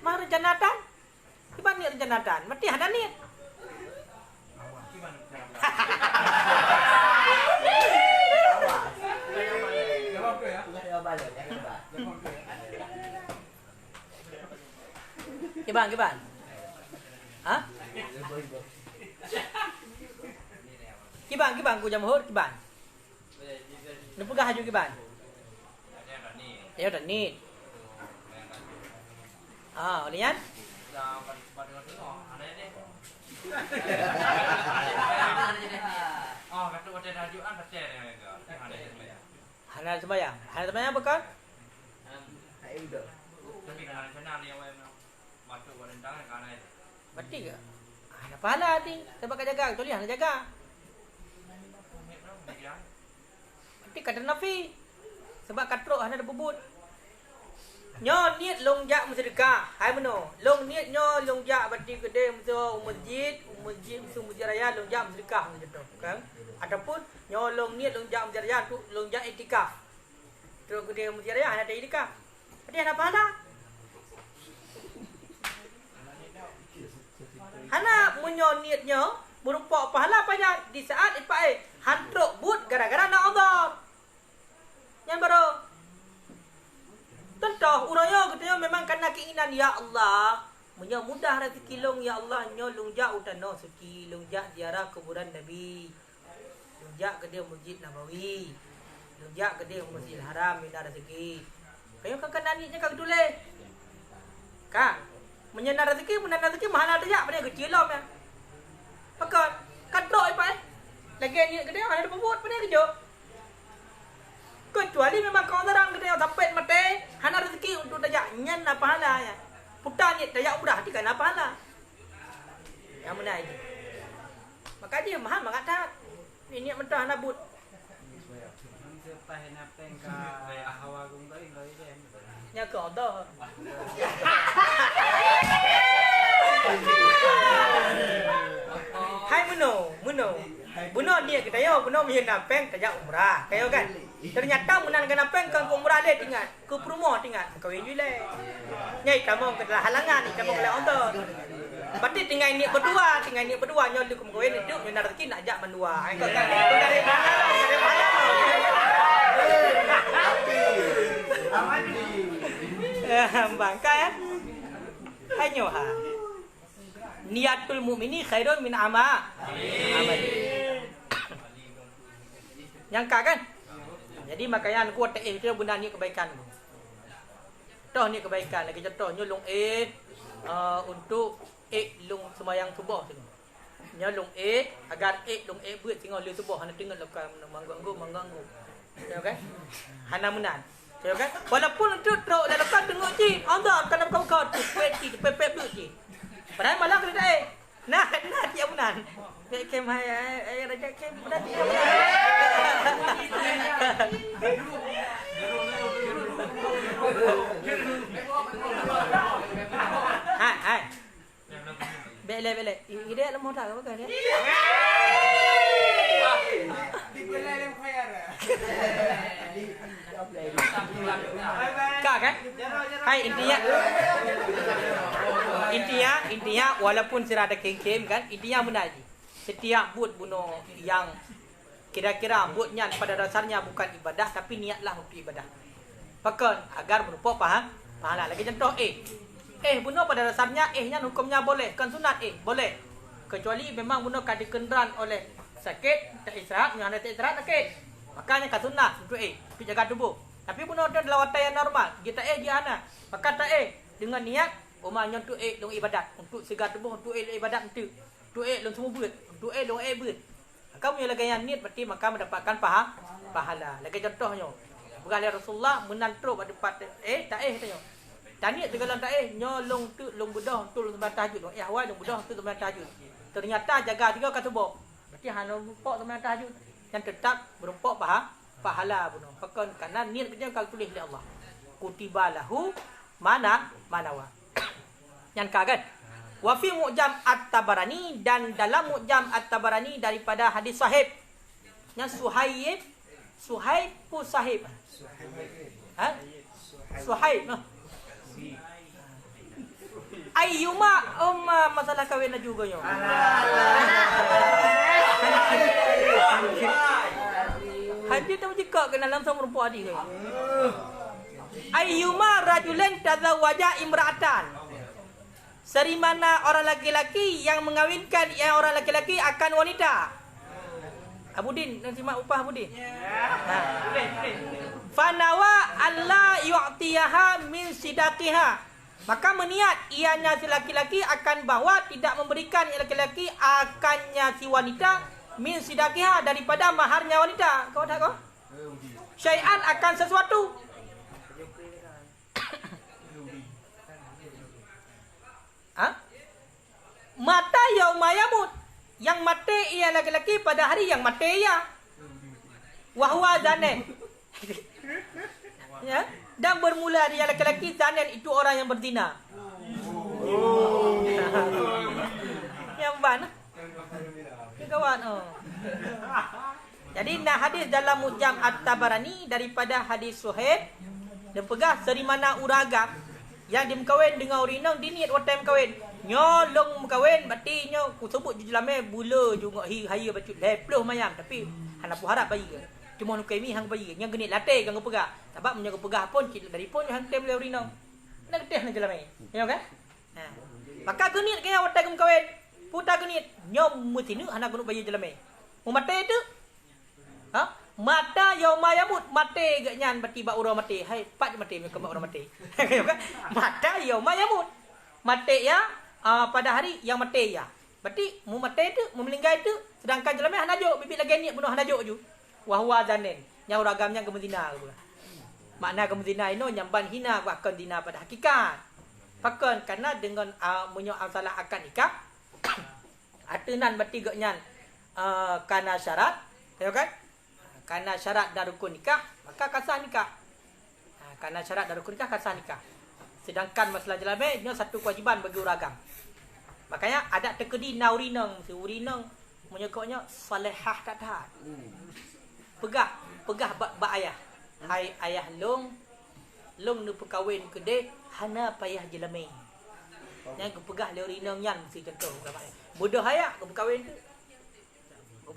Mah rencanatan? Iban ni rencanatan. Mati ada ni. Kiban. Ha? Kiban ku jamhur kiban. Nak pegah haju kiban. Ya dah ni. Ah, lihat. Oh, kata hotel rajuan pasti ada ke? Hana sembahyang apa kan? Tapi kalau senang dia masuk barang kan ada. Berarti ke? Ada pahala ni. Sebab kau jaga, tulis hana jaga. Berarti kata nafi. Sebab katrok hana ada bubut. Nyo niat longjak sedekah. Hai meno. Long niat nyo longjak berarti gede musuh masjid musuh masjid raya longjak sedekah macam tu, kan? Ataupun nyo long niat longjak masjid raya tu longjak iktikaf. Terus gede masjid raya ada iktikaf. Berarti ada pahala. Hana munyo niatnya berupa pahala banyak di saat ipai hantruk but gara-gara nak Allah. Yang baru tentu uraya katanya memang kerana keinginan ya Allah, munyo mudah rezeki long ya Allah nyo lungjak utano suci, lungjak ziarah kuburan Nabi. Lungjak ke dia Masjid Nabawi. Lungjak ke dia Masjidil Haram minta rezeki. Kayo kan niatnya kau tulis. Kak menyenar rezeki mahal ada jak pada kecil lom ya. Pakon katrok ipai. Lagi ni gede ada pembut pada kerja. Kecuali memang kau orang gede sampai mati, hana rezeki untuk dajak nyen apa hala ya. Putar ni dajak udah di kan apa hala. Yang mana ini? Maka dia mahal mengata. Ini mentah nabut. Siapa yang napeng ke hawa gunggai dia. Nya kau dah. Hai Meno dia kita yo, Meno punya napeng kerja umrah. Kayo kan. Ternyata menang kena napeng ke umrah le tinggal. Ke promo tinggal. Kau ini le. Nyai kamu ke halangan, kamu ke ontor. Berarti tinggal ni berdua nyo lu kau ini duk benar rezeki nak ajak mendua. Kau kan dari mana? Bangkai ya. Hanyo ha. Niatul mukmini khairun min amali. Nyangka kan? Jadi makanya aku tak kita guna ni kebaikan. Toh ni kebaikan lagi contoh nyolong untuk long sembahyang subuh tu. Nyolong agar long buat tengok lu subuh hana tengok lekas mengganggu. Ya kan? Hana menan. Ya kan? Walaupun tu teruk dah lepas tengok ji, Allah akan kau tu peti pepep tu ji. Padahal malah kena Nah dia menan. Kem hai raja kem dah dia. Hai. Bele. Ide lemah tak apa kan dia? Kak kan? Hai intinya walaupun sira ada kem-kem kan, intinya benar je. Setiap but bunuh yang kira-kira butnya pada dasarnya bukan ibadah tapi niatlah untuk ibadah. Bahkan agar merupakan pahala. Lagi contoh bunuh pada dasarnya nya hukumnya boleh, kan sunat boleh. Kecuali memang bunuh kan dikenderan oleh sakit, tak istirahat, yang ada tak istirahat sakit. Makanya kan sunat untuk untuk jaga tubuh. Tapi bunuh dalam lawatan yang normal, kita dia ana. Maka tak dengan niat umanya untuk dong ibadat, untuk segar tubuh, untuk ibadat untuk dong semua buat, untuk dong buat. Maka punya lagi yang niat berarti maka mendapatkan pahala. Lagi contohnya, berkali Rasulullah menantro pada part tak tanya. Taniat segala tak nyolong tu long bedah tu sembahyang tahajud. Awal long bedah tu sembahyang tahajud. Ternyata jaga 3 kali subuh. Berarti hanya rumpok sembahyang tahajud yang tetap berumpok pahala bunuh. Bahkan karena niat kerja kalau tulis oleh Allah. Kutiba lahu manawa. Yang kaget. Wa fi Mu'jam At-Tabarani, dan dalam Mu'jam At-Tabarani daripada hadis sahih. Yang Suhaib pu sahib. Suhaib. Ayyuma masalah kahwin na juga nyo. Hadis tu jika kena langsung perempuan adik ke. Ayyuma rajulan tazawwaja imra'atan. Seri mana orang laki-laki yang mengawinkan yang orang laki-laki akan wanita. Abudin, nanti mak upah Abudin. Fanawa alla yu'tiyaha min sidaqiha. Maka meniat ianya si laki-laki akan bahawa tidak memberikan laki-laki akannya si wanita min sidaqiha daripada maharnya wanita. Kau tak kau? Syai'an akan sesuatu. Mata yauma yamut. Yang mati ia laki-laki pada hari yang mati ia. Wahwa zanen. Ya, dan bermula dia laki-laki, zanen itu orang yang berzina. Yang mana? Kawan. Jadi nah hadis dalam Mu'jam At-Tabarani daripada hadis Suhaib dan pegah seri mana uragam yang dimkawin dengan urinang diniat watai mkawin. Nyolong mkawin berarti nyo ku sebut jujulame bula juga haya bacut leploh mayam tapi hana pu harap bayi ke. Cuma nu kami hang bayi yang genit latih kang pegah. Sebab punya pegah pun cik dari pun hang tem le urinang. Nak getih na jelame. Ya kan? Maka genit kaya watai mkawin. Puta genit nyom mutinu hana gunu bayi jelame. Mu mate tu mata yauma yamut mate gak nyan berarti ba ura mate. Hai pat mate me kembak ura mate. Kan? Mata yauma yamut. Mate ya pada hari yang mate ya. Berarti mu mate tu mu melinggai tu sedangkan jelame hanajuk bibit lagi niat bunuh hanajuk ju. Wa huwa zanin. Yang ragamnya gemezina pula. Makna gemezina ino nyamban hina bahkan zina pada hakikat. Bahkan karena dengan munyo salah akad nikah atenan berarti gak nyan kana syarat, ya kan? Karena syarat dan rukun nikah, maka kasah nikah. Karena syarat dan rukun nikah, kasah nikah. Sedangkan masalah jelame, ini satu kewajiban bagi uragam. Makanya ada terkedi na urinang. Si urinang menyekoknya salihah tak tahan. Pegah bak ayah. Hai ayah long nu perkahwin kedai, hana payah jelame. Yang kepegah le urinang yan, mesti contoh. Bodoh ayak ke perkahwin tu.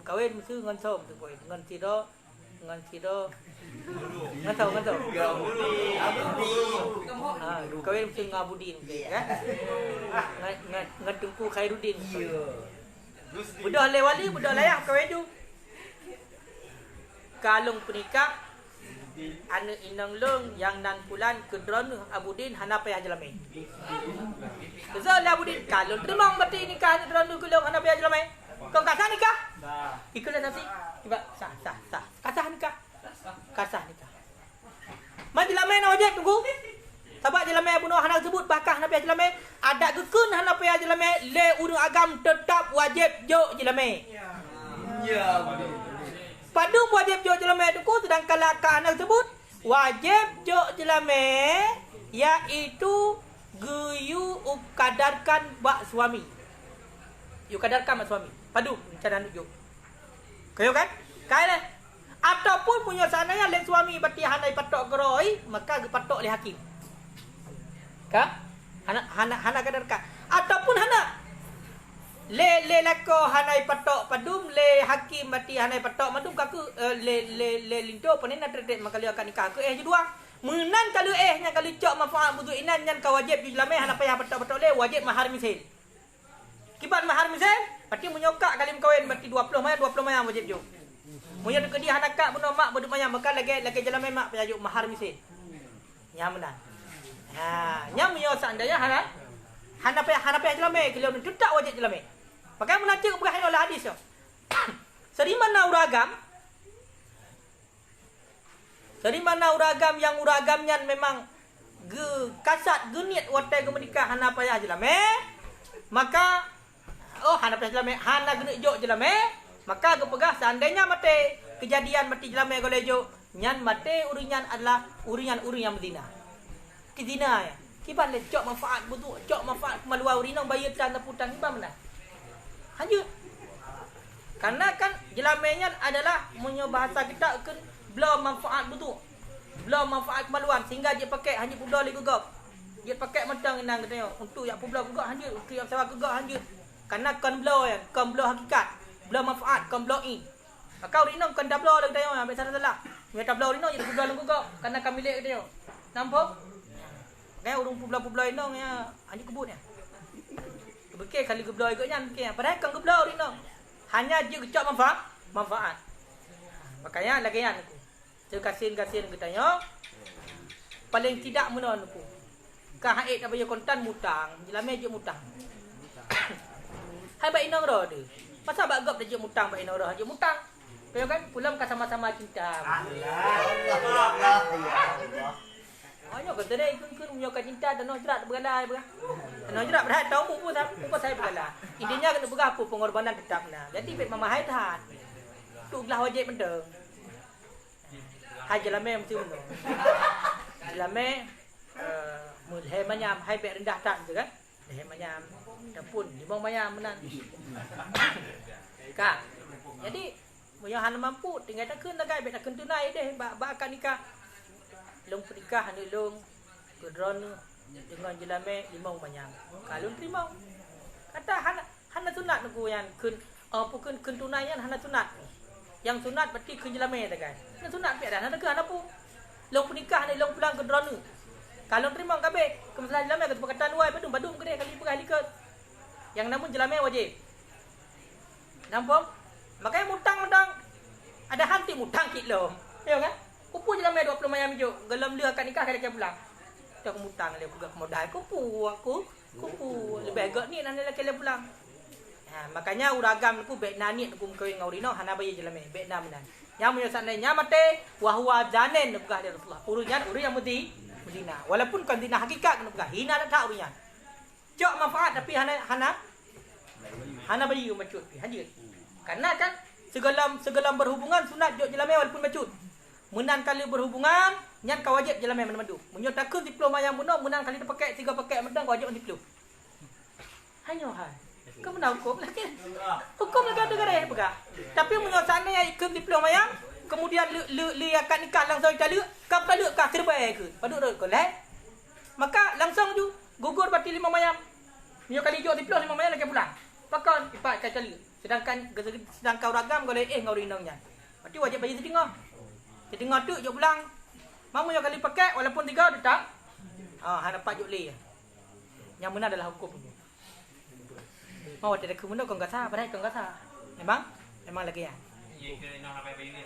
Kawin mesti dengan som tu boy. Dengan tido. Ngantau. Kawin mesti dengan Abudin kan. Ngan Tungku Khairuddin. Budak le wali, budak layak kawin tu. Kalung penikah anu inang long yang nan pulan kedron Abudin hana payah jelame. Kesal Abudin kalung terima berarti nikah kedron kulung hana payah jelame. Kau kasah nikah? Sah. Ikutlah saksi. Tiba sah. Kasah nikah. Majlame na wajib tunggu. Sebab jelame bunuh hana sebut bakah nabi jelame ada gekun hana payah jelame le urang agam tetap wajib jo jelame. Ya. Padu wajib jo jelame tunggu sedangkan laka anak sebut wajib jo jelame iaitu guyu ukadarkan bak suami. Yukadarkan mak suami. Padu cara nunjuk. Kaya kan? Kaya lah. Ataupun punya sananya lain suami berarti handai patok geroi, maka patok oleh hakim. Kah? Hana kadar ka. Ataupun hana le lako hanai patok padum le hakim mati hanai patok madum kaku le lindo panen nak terdet makali akan nikah ke judua. Menan kalau nya kalau cok manfaat butuh inan nyan ka wajib di lame hana payah patok-patok le wajib mahar misil. Kibat mahar misil, pati menyokak kali kawin berarti 20 mayang wajib jo. Munya dekat dia hana kak bunuh mak beduk mayang bakal lagi jalan mak payah jo mahar misil. Nya menan. Ha, nya munyo seandainya hana payah jalan me kalau tak wajib jalan me. Pakai menacik berkait oleh hadis tu. Serimana uragam yang uragamnya memang kasat geniat watai ke menikah hana payah jelame. Maka hana payah jelame, hana genik jok jelame. Maka kepegah seandainya mati kejadian mati jelame goleh jok, nyan mati urinyan adalah urinyan yang berzina. Kizina ya. Kiban le jok manfaat betul, jok manfaat kemaluan urinang bayar tan putang kiban mana? Hanya karena kan jelamenya adalah punya bahasa kita kan belum manfaat betul. Belum manfaat kemaluan sehingga dia pakai hanya pudar lagi gugap. Dia pakai macam inang katanya untuk yang pudar gugap hanya untuk yang sewa gugap hanya. Karena kan blow ya, kan blow hakikat. Belum manfaat kan blow in. Kau rinang kan dah blow lagi katanya ambil salah. Dia tak blow rinang jadi pudar lagi gugap karena kan milik katanya. Nampak? Kayak urung pudar inang ya hanya kebunnya. Bekal kali geblau ikutnya mungkin. Padahal kan geblau ni no. Hanya dia kecak manfaat. Makanya lagi yang aku. Kasihan katanya. Paling tidak menon aku. Ka haid tak bayar kontan mutang, jelame je mutang. Hai baik inang roh dia. Masa bak gap dia je mutang baik inang roh je mutang. Kau kan pulang ka sama-sama cinta. Hanya kata dia ikut menyokong cinta dan jerat bergalah berah. Dan jerat berah tahu pun saya bergalah. Intinya kena berapa pengorbanan tetap nah. Jadi bet mama hai tahan. Tu gelah wajib benda. Hai jelame mesti benda. Jelame mulai manyam hai bet rendah tak tu kan. Leh manyam dapun limau manyam menan. Kak. Jadi moyo hana mampu tinggal takun tagai bet takun tunai deh bak akan nikah. Long pernikah ni long kedron dengan jelame limau manyam. Kalau terima kata hana sunat aku yang kun tunai yang hana sunat. Yang sunat berarti kun jelame tak kan. Hana sunat biar hana hana pu. Long pernikah ni long pulang kedron ni. Kalau terima kabe kemasalah jelame kata perkataan wai badum gede kali perkali ke. Yang namun jelame wajib. Nampak? Makanya mutang ada hanti mutang kit lo. Ya kan? Kupu je lamai 20 mayam hijau. Gelam dia akan nikah kali pulang. Dia aku mutang dia pegak modal. Kupu. Lebih agak ni nanti lelaki dia pulang. Ha, makanya uragam aku baik nanit aku mengkawin dengan urino. Hana bayi je lamai. Baik naminan. Yang punya seandainya mati. Wahwa janin dia pegah dia Rasulullah. Uri yang mudina. Walaupun kan dina hakikat kena pegah. Hina tak urian. Cok manfaat tapi hana bayi macut. Hadir. Karena kan segala berhubungan sunat jok je lamai walaupun macut. Menan kali berhubungan, nyan kau wajib jalan main mandu. Munyo takun diploma yang bunuh, menan kali dia pakai 3 pakai medang kau wajib diploma. Hanya hai. Kau mana hukum lagi? Hukum lagi ada gare pegah. Tapi munyo sana yang ikut diploma yang kemudian lu akan nikah langsung cali, kau tak lu kah terbaik ke? Padu kau leh. Maka langsung tu gugur berarti 5 mayam. Munyo kali jok diploma 5 mayam lagi pulang. Pakon ipak cali. Sedangkan ragam kau leh ngau rinongnya. Berarti wajib bayar setengah. Jadi ngotuk je pulang. Mamu yang kali pakai walaupun 3 dia tak. Hana pak juk le. Yang benar adalah hukum. Mau ada kemudian kau enggak sah, padahal kau enggak sah. Memang lagi ya. Ye ke nak apa ini?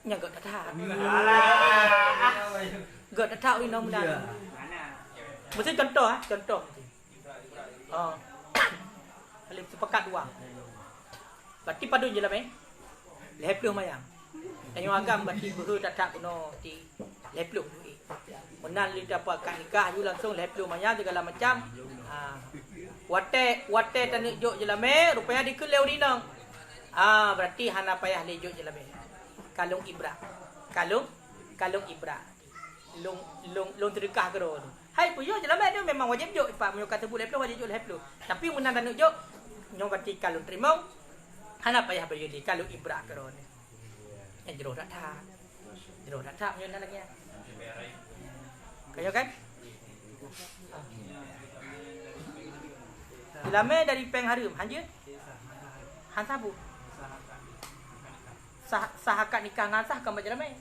Nya gak tak tahu. Gak tak tahu ini benar. Mesti contoh. Kali sepakat 2. Berarti padu je lah Lepluh mayang. Yang agam berarti beru tak guna di lepluh. Menan li dapat kat nikah you langsung lepluh mayang segala macam. Wate tanik jok je lame rupanya dikeleu dinang. Berarti hana payah le jok je lame. Kalung ibra. Kalung ibra. Long terikah kero. Hai puyo je lame dia memang wajib jok pak menyo kata boleh lepluh wajib jok lepluh. Tapi menan tanik jok nyo berarti kalung terima hana payah beri kalung ibra kero ni. Yang jero tak punya lagi ya. Kaya kan? Ilame dari peng harum. Hanja? Han sabu. Sah akad nikah dengan sah kan baca ilame.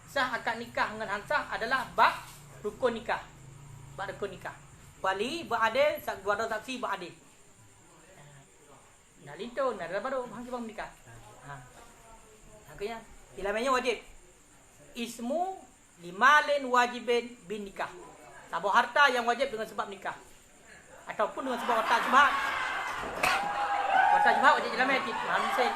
Sah akad nikah dengan hansah adalah bab rukun nikah. Bab rukun nikah. Wali beradil, dua orang saksi beradil. Nah lintu, nah dalam baru hang sebab nikah. Makanya ilamanya wajib. Ismu limalin wajibin bin nikah. Sabuk harta yang wajib dengan sebab nikah. Ataupun dengan sebab watak jubhat. Watak jubhat wajib ilamanya tip. Manusia.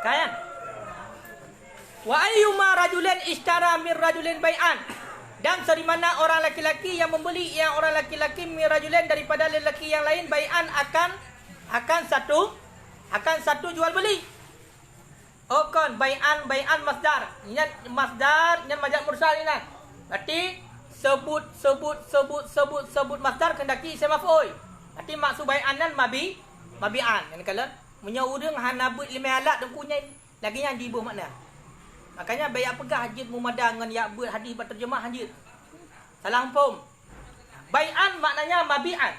Kan? Wa ayyuma rajulin ishtara min rajulin bai'an. Dan dari mana orang laki-laki yang membeli yang orang laki-laki min rajulin daripada lelaki yang lain bai'an akan satu jual beli. Oh kan bai'an masdar. Ingat masdar dan majaz mursal ni lah. Berarti sebut masdar kendaki isim maf'ul. Berarti maksud bai'an dan mabi'an. Yang kalau punya urang hana but lima alat dan punya lagi yang dibuh makna. Makanya bayak pegah hajid mumadah dengan ya but hadis berterjemah hajid. Salah pom. Bai'an maknanya mabi'an.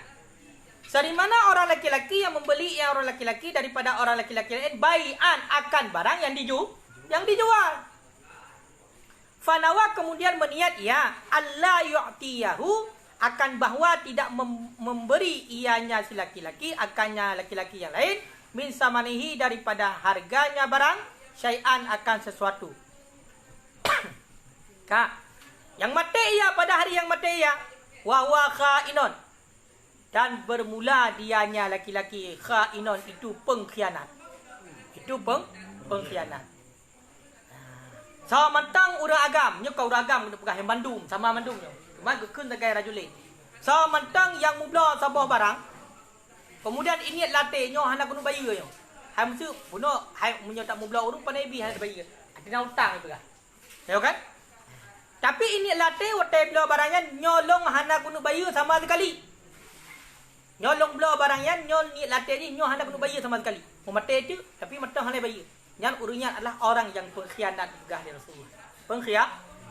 Dari mana orang laki-laki yang membeli yang orang laki-laki daripada orang laki-laki lain bai'an akan barang yang dijual. Fanawa kemudian berniat ya Allah yu'tiyahu akan bahawa tidak memberi ianya si laki-laki akannya laki-laki yang lain min samanihi daripada harganya barang syai'an akan sesuatu. Kak, yang mati ia pada hari yang mati ia wa huwa khainon dan bermula dianya laki-laki khainon itu pengkhianat. Itu pengkhianat. Sama mantang urang agam, nya kau urang agam kena pegah yang Bandung sama Bandung nya. Cuma keun tagai rajulin. Sama mantang yang mubla sabah barang. Kemudian ini latih nyo hana kena bayar nyo. Hai mesti buno hai munyo tak mubla urung pandai bi hana bayar. Ada hutang itu kan. Ya kan? Tapi ini latih watai bela barangnya nyolong hana kena bayar sama sekali. Nyolong bela barangnya nyol ni latih ni nyo hana kena bayar sama sekali. Memate itu tapi mata hana bayar. Yang urungnya adalah orang yang pengkhianat gah di Rasulullah.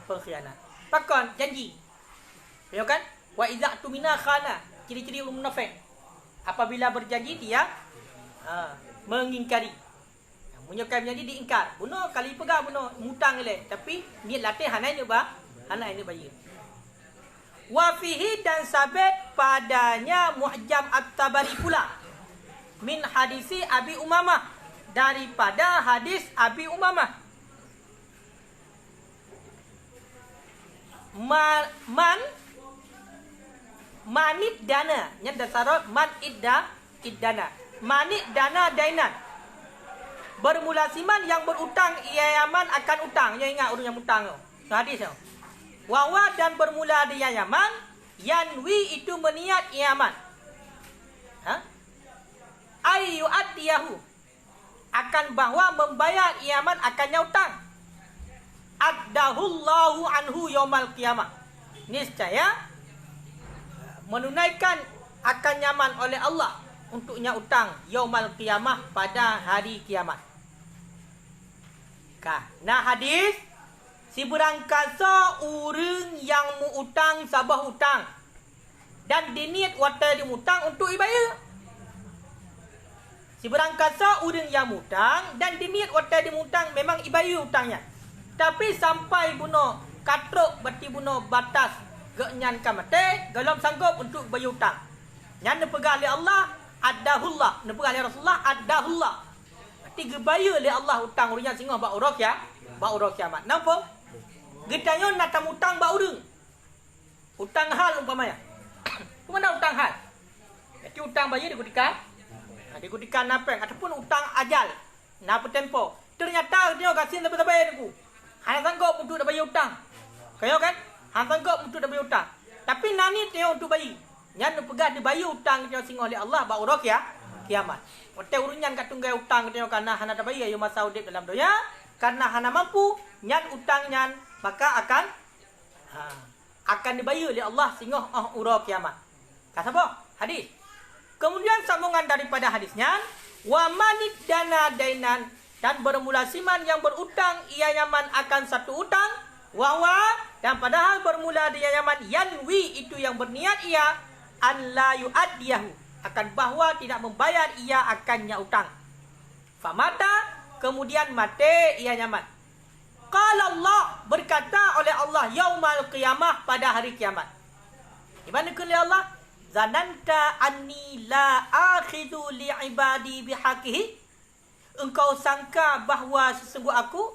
Pengkhianat. Pakon janji. Ya kan? Wa idza tumina khana. Ciri-ciri orang munafik. Apabila berjanji dia mengingkari. Munyakan janji diingkar. Bunuh kali pegang bunuh mutang le. Tapi ni latih hana ini bayar. Wa fihi dan sabit padanya Mu'jam At-Tabari pula. Min hadisi Abi Umamah. Daripada hadis Abi Umamah. Manit dana. Yang dasarot man iddana. Manit dana dainan. Bermula siman yang berutang iayaman akan utang. Yang ingat orang yang utang tu. Hadis tu. Wawa dan bermula di iayaman. Yanwi itu meniat iayaman. Ayyu'addiyahu. Akan bahawa membayar iayaman akannya utang. Addahullahu anhu yaumal qiyamah. Niscaya menunaikan akan nyaman oleh Allah untuknya utang yaumal qiyamah pada hari kiamat. Nah hadis si berangkasa urang yang mu utang sabah utang dan diniat watai di utang untuk ibayar. Si berangkasa urang yang utang dan diniat watai di utang memang ibayar utangnya. Tapi sampai bunuh katruk berarti bunuh batas genyan kamate dalam sanggup untuk bayar hutang. Yang dipegang oleh Allah addahullah, dipegang oleh Rasulullah addahullah. Berarti gebayar oleh Allah hutang urang singgah ba urang ya, ba urang kiamat. Nampak? Getanyo nak tam hutang ba urang. Hutang hal umpamanya. Mana hutang hal? Berarti hutang bayar dikutikan napeng ataupun hutang ajal. Napa tempo? Ternyata dia kasih lebih bayar aku. Hanya sanggup untuk bayar hutang. Kaya kan? Hang sanggup untuk bayar hutang. Tapi nani dia untuk bayar. Yang pegang dibayar hutang dia singgah oleh Allah ba urang ya kiamat. Ote urunyan kat tunggai hutang dia karena hana tak bayar yo masa udip dalam dunia, karena hana mampu nyan hutang nyan maka akan dibayar oleh Allah singgah urang kiamat. Kata apa? Hadis. Kemudian sambungan daripada hadisnya wa manid dana dainan dan bermula siman yang berutang ia nyaman akan satu utang wawa, dan padahal bermula dia nyaman yanwi itu yang berniat ia an la yu'addiyahu akan bahawa tidak membayar ia akannya utang. Famata kemudian mati ia nyaman. Qala Allah berkata oleh Allah yaumal qiyamah pada hari kiamat. Di mana oleh Allah? Zananta anni la akhidhu li ibadi bihaqihi. Engkau sangka bahawa sesungguh aku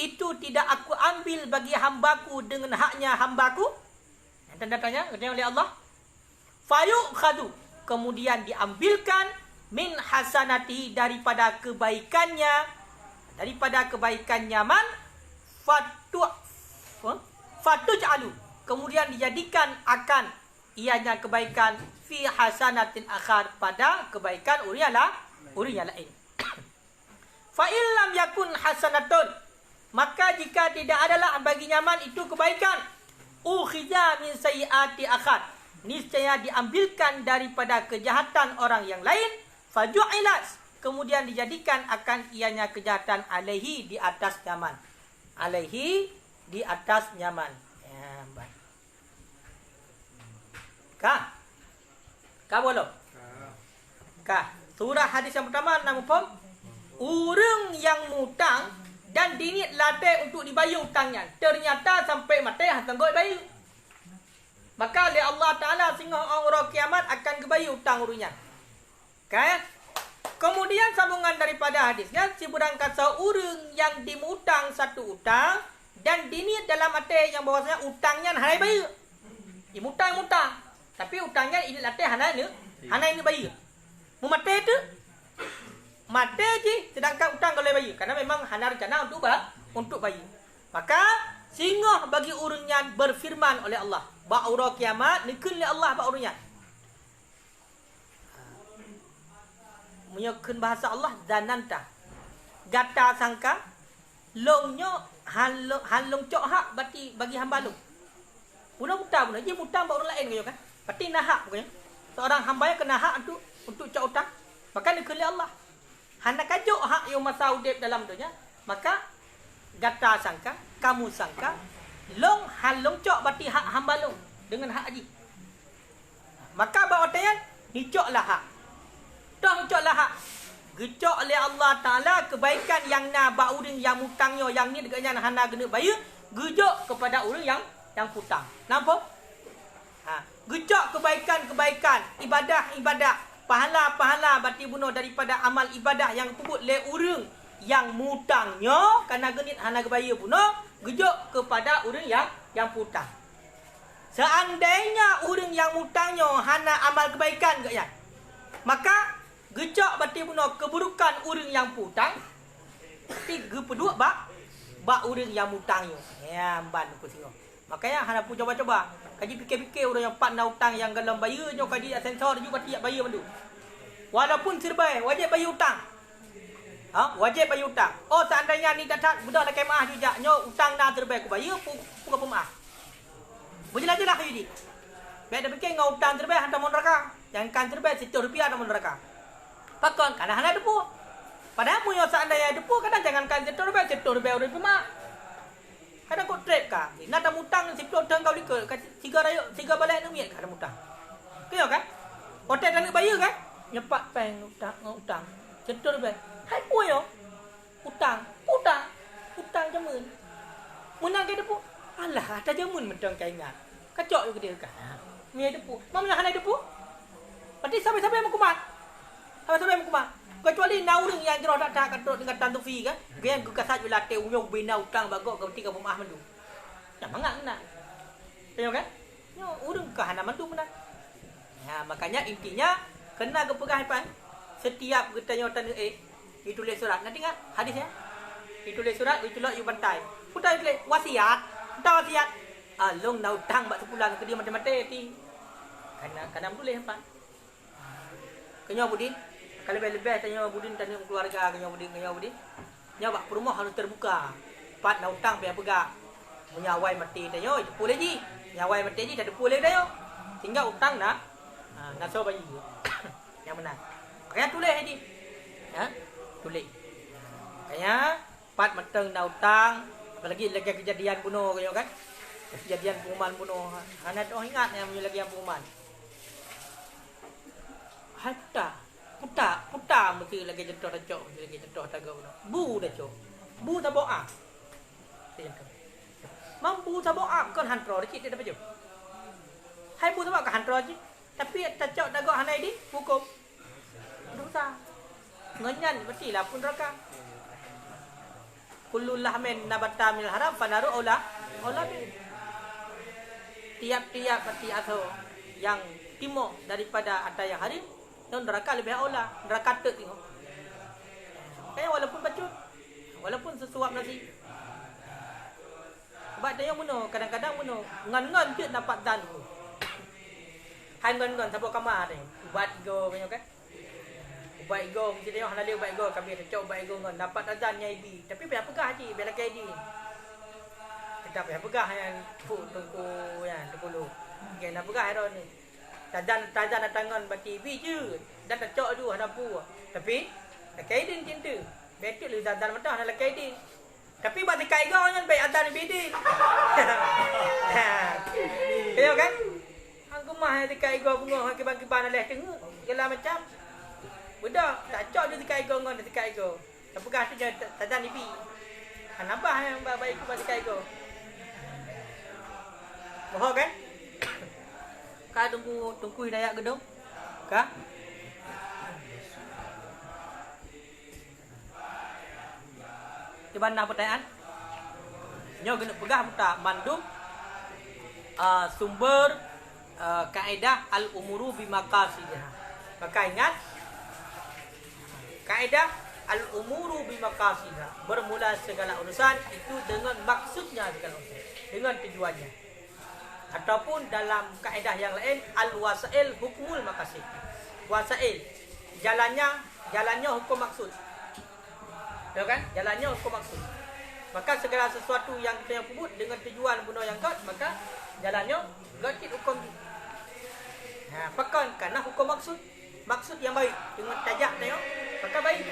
itu tidak aku ambil bagi hambaku dengan haknya hambaku? Yang tanda tanya oleh Allah. Fayu'khadhu kemudian diambilkan min hasanati daripada kebaikannya man fatuj'alu kemudian dijadikan akan ianya kebaikan fi hasanatin akhar pada kebaikan urinya lain. Fa illam yakun hasanatun maka jika tidak adalah bagi nyaman itu kebaikan ukhiza min sayyiati akhar niscaya diambilkan daripada kejahatan orang yang lain faju'ilas kemudian dijadikan akan ianya kejahatan alaihi di atas nyaman. Alaihi di atas nyaman. Ya, baik. Kah boleh? Kah. Surah hadis yang pertama nama pom. Orang yang mutang dan diniat latih untuk dibayar hutangnya. Ternyata sampai mati sanggup bayar. Maka oleh Allah Ta'ala sehingga orang kiamat akan kebayar hutang urunya. Kah? Kemudian sambungan daripada hadisnya si budang kata orang yang dimutang satu utang dan diniat dalam hati yang bahawasanya utangnya hanai bayar. Mutang. Tapi utangnya ini latih hanai ini bayar. Mu mati tu mati je sedangkan utang kalau bayar karena memang hana rencana untuk bayar. Maka sehingga bagi orang yang berfirman oleh Allah ba'ura kiamat nikun oleh Allah ba'urnya. Menyokun bahasa Allah zananta gata sangka longnya halong cok hak bagi hamba long puna mutang puna je mutang ba orang lain kan berarti nah hak pokoknya seorang hamba yang kena hak untuk cok utang maka dikeli Allah hendak kajok hak yang masa udip dalam dunia maka gata sangka kamu sangka long halong cok berarti hak hamba long dengan hak haji maka ba otayan dicoklah hak tong cok lah gecok oleh Allah Ta'ala kebaikan yang na ba orang yang mutangnya yang ni dekatnya hana kena bayar gejok kepada orang yang hutang. Nampak? Gecok kebaikan ibadah pahala berarti bunuh daripada amal ibadah yang kubut oleh orang yang mutangnya kerana genit hana kebayar bunuh gejok kepada orang yang hutang. Seandainya orang yang mutangnya hana amal kebaikan ke ya, maka gecok berarti bunuh keburukan orang yang hutang. Tapi gepeduk ba orang yang hutangnya. Ya, ban aku tengok. Makanya hana pun coba-coba. Kaji fikir-fikir orang yang partner hutang yang dalam bayarnya kaji sensor juga tiap bayar bandu. Walaupun serbai wajib bayar hutang. Wajib bayar hutang. Oh, seandainya ni datang budak nak kemah juga nyo hutang dah serbai aku bayar pun pemaah. Berjelas-jelas jadi. Baik dah fikir ngau hutang serbai hantar mon neraka. Yang kan serbai RM1 hantar mon neraka. Pakon kadang hana depu. Padahal punya seandainya depu kadang jangankan RM1 orang pemaah. Kadang kau trap kah? Nak dah mutang RM10 kau dikut tiga balik RM6 kadang mutang. Kaya kan? Hotel dah nak bayar kan? Nyepak peng utang. RM1. Hai puyo. Utang jamun. Menang ke depu. Alah, ada jamun mentang kaingat. Kacok juga dia kan. Ni depu. Mamanya hana depu. Berarti sampai-sampai mengkumat. Kecuali naurung yang jeroh tak katot dengan tantu fi kan. Yang kekasat ju latih uyong bina utang bagok ke tiga pemaah mendu. Tak mangak nak. Tengok kan? Nyo urang ke hana mendu menang. Ya, makanya intinya kena kepegah pan. Setiap kita nyotan ditulis surat. Nanti ingat hadisnya? Ditulis surat, ditolak you bantai. Putai tulis wasiat. Entah wasiat. Long na utang bak sepulang ke dia mati-mati ti. Kena tulis pan. Kenyo Budin. Kalau lebih tanya Budin tanya keluarga kenyo Budin. Nya bak rumah harus terbuka. Pat na utang payah pegak. Menyawai mati tanya depu lagi. Nyawai mati ji dah depu lagi tanya. Tinggal utang nak naso bayi. Yang benar. Kaya tulis ni. Tulis. Kaya pat mateng na utang, lagi kejadian bunuh kayo kan. Kejadian pengumuman bunuh. Hana tu ingat yang lagi yang pengumuman. Puta mesti lagi jatuh racok, lagi jatuh tagaw. Bu dah cok. Bu tak boa. Mampu tak boa kan hantro dah cik dia dapat je. Hai bu tak boa kan hantro je. Tapi tacok tagaw hanai di hukum. Dosa. Ngenyan mestilah pun neraka. Kullu lahmin nabata minal haram fanaru aula bi. Tiap-tiap pati atau yang timur daripada ada yang harim, dan neraka lebih aula, neraka tek tengok. Kayak walaupun bacut, walaupun sesuap nasi. Sebab dia yang bunuh, kadang-kadang bunuh ngan-ngan dia dapat dan. Hai ngan-ngan siapa kamar ni? Ubat go banyak kan? Ubat ego, mesti dia orang lalu ubat ego, kami ada ubat ego kan dapat azan nya ibi. Tapi biar pegah je, biar lagi ID. Kita biar pegah yang tungku yang terpulu. Okey, nak pegah hero ni. Tazan tangan bati ibi je. Dan tak cok tu ada pu. Tapi lagi ID cinta. Betul lu tazan mata nak lagi ID. Tapi bagi kai ego kan baik azan ibi di. Kaya kan? Hang kumah yang dekat ego bunga hang kibang-kibang leh tengok. Gelah macam budak tak cok dia dekat ego ngon dekat ego. Tak pegah tu je tazan ibi. Kenapa yang baik ku bagi dekat ego? Bohong kan? Kau tunggu hidayah gedung? Kah? Coba nak pertanyaan? Nyo kena pegah buta mandum sumber kaedah al-umuru bimaqasidiha. Maka ingat kaedah al-umuru bimaqasidiha. Bermula segala urusan itu dengan maksudnya segala urusan, dengan tujuannya. Ataupun dalam kaedah yang lain al-wasail hukmul maqasid. Wasail jalannya hukum maksud. Ya kan? Jalannya hukum maksud. Maka segala sesuatu yang kita sebut dengan tujuan bunuh yang kot, maka jalannya gatit hukum. Ha, pakan karena hukum maksud yang baik dengan tajak tengok, maka baik.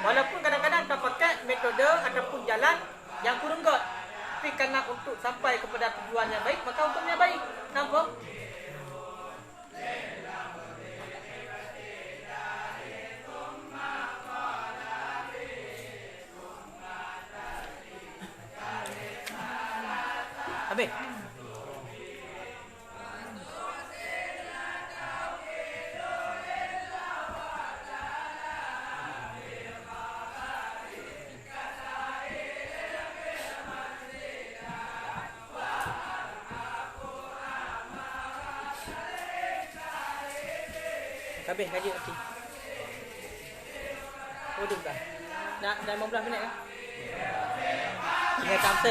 Walaupun kadang-kadang tak pakai metode ataupun jalan yang kurang kot. Tapi karena untuk sampai kepada tujuan yang baik, maka hukumnya baik. Nampak? Habis? Habis kaji nanti. Oh, dah. Dah 15 minit kan? Tinggal counter.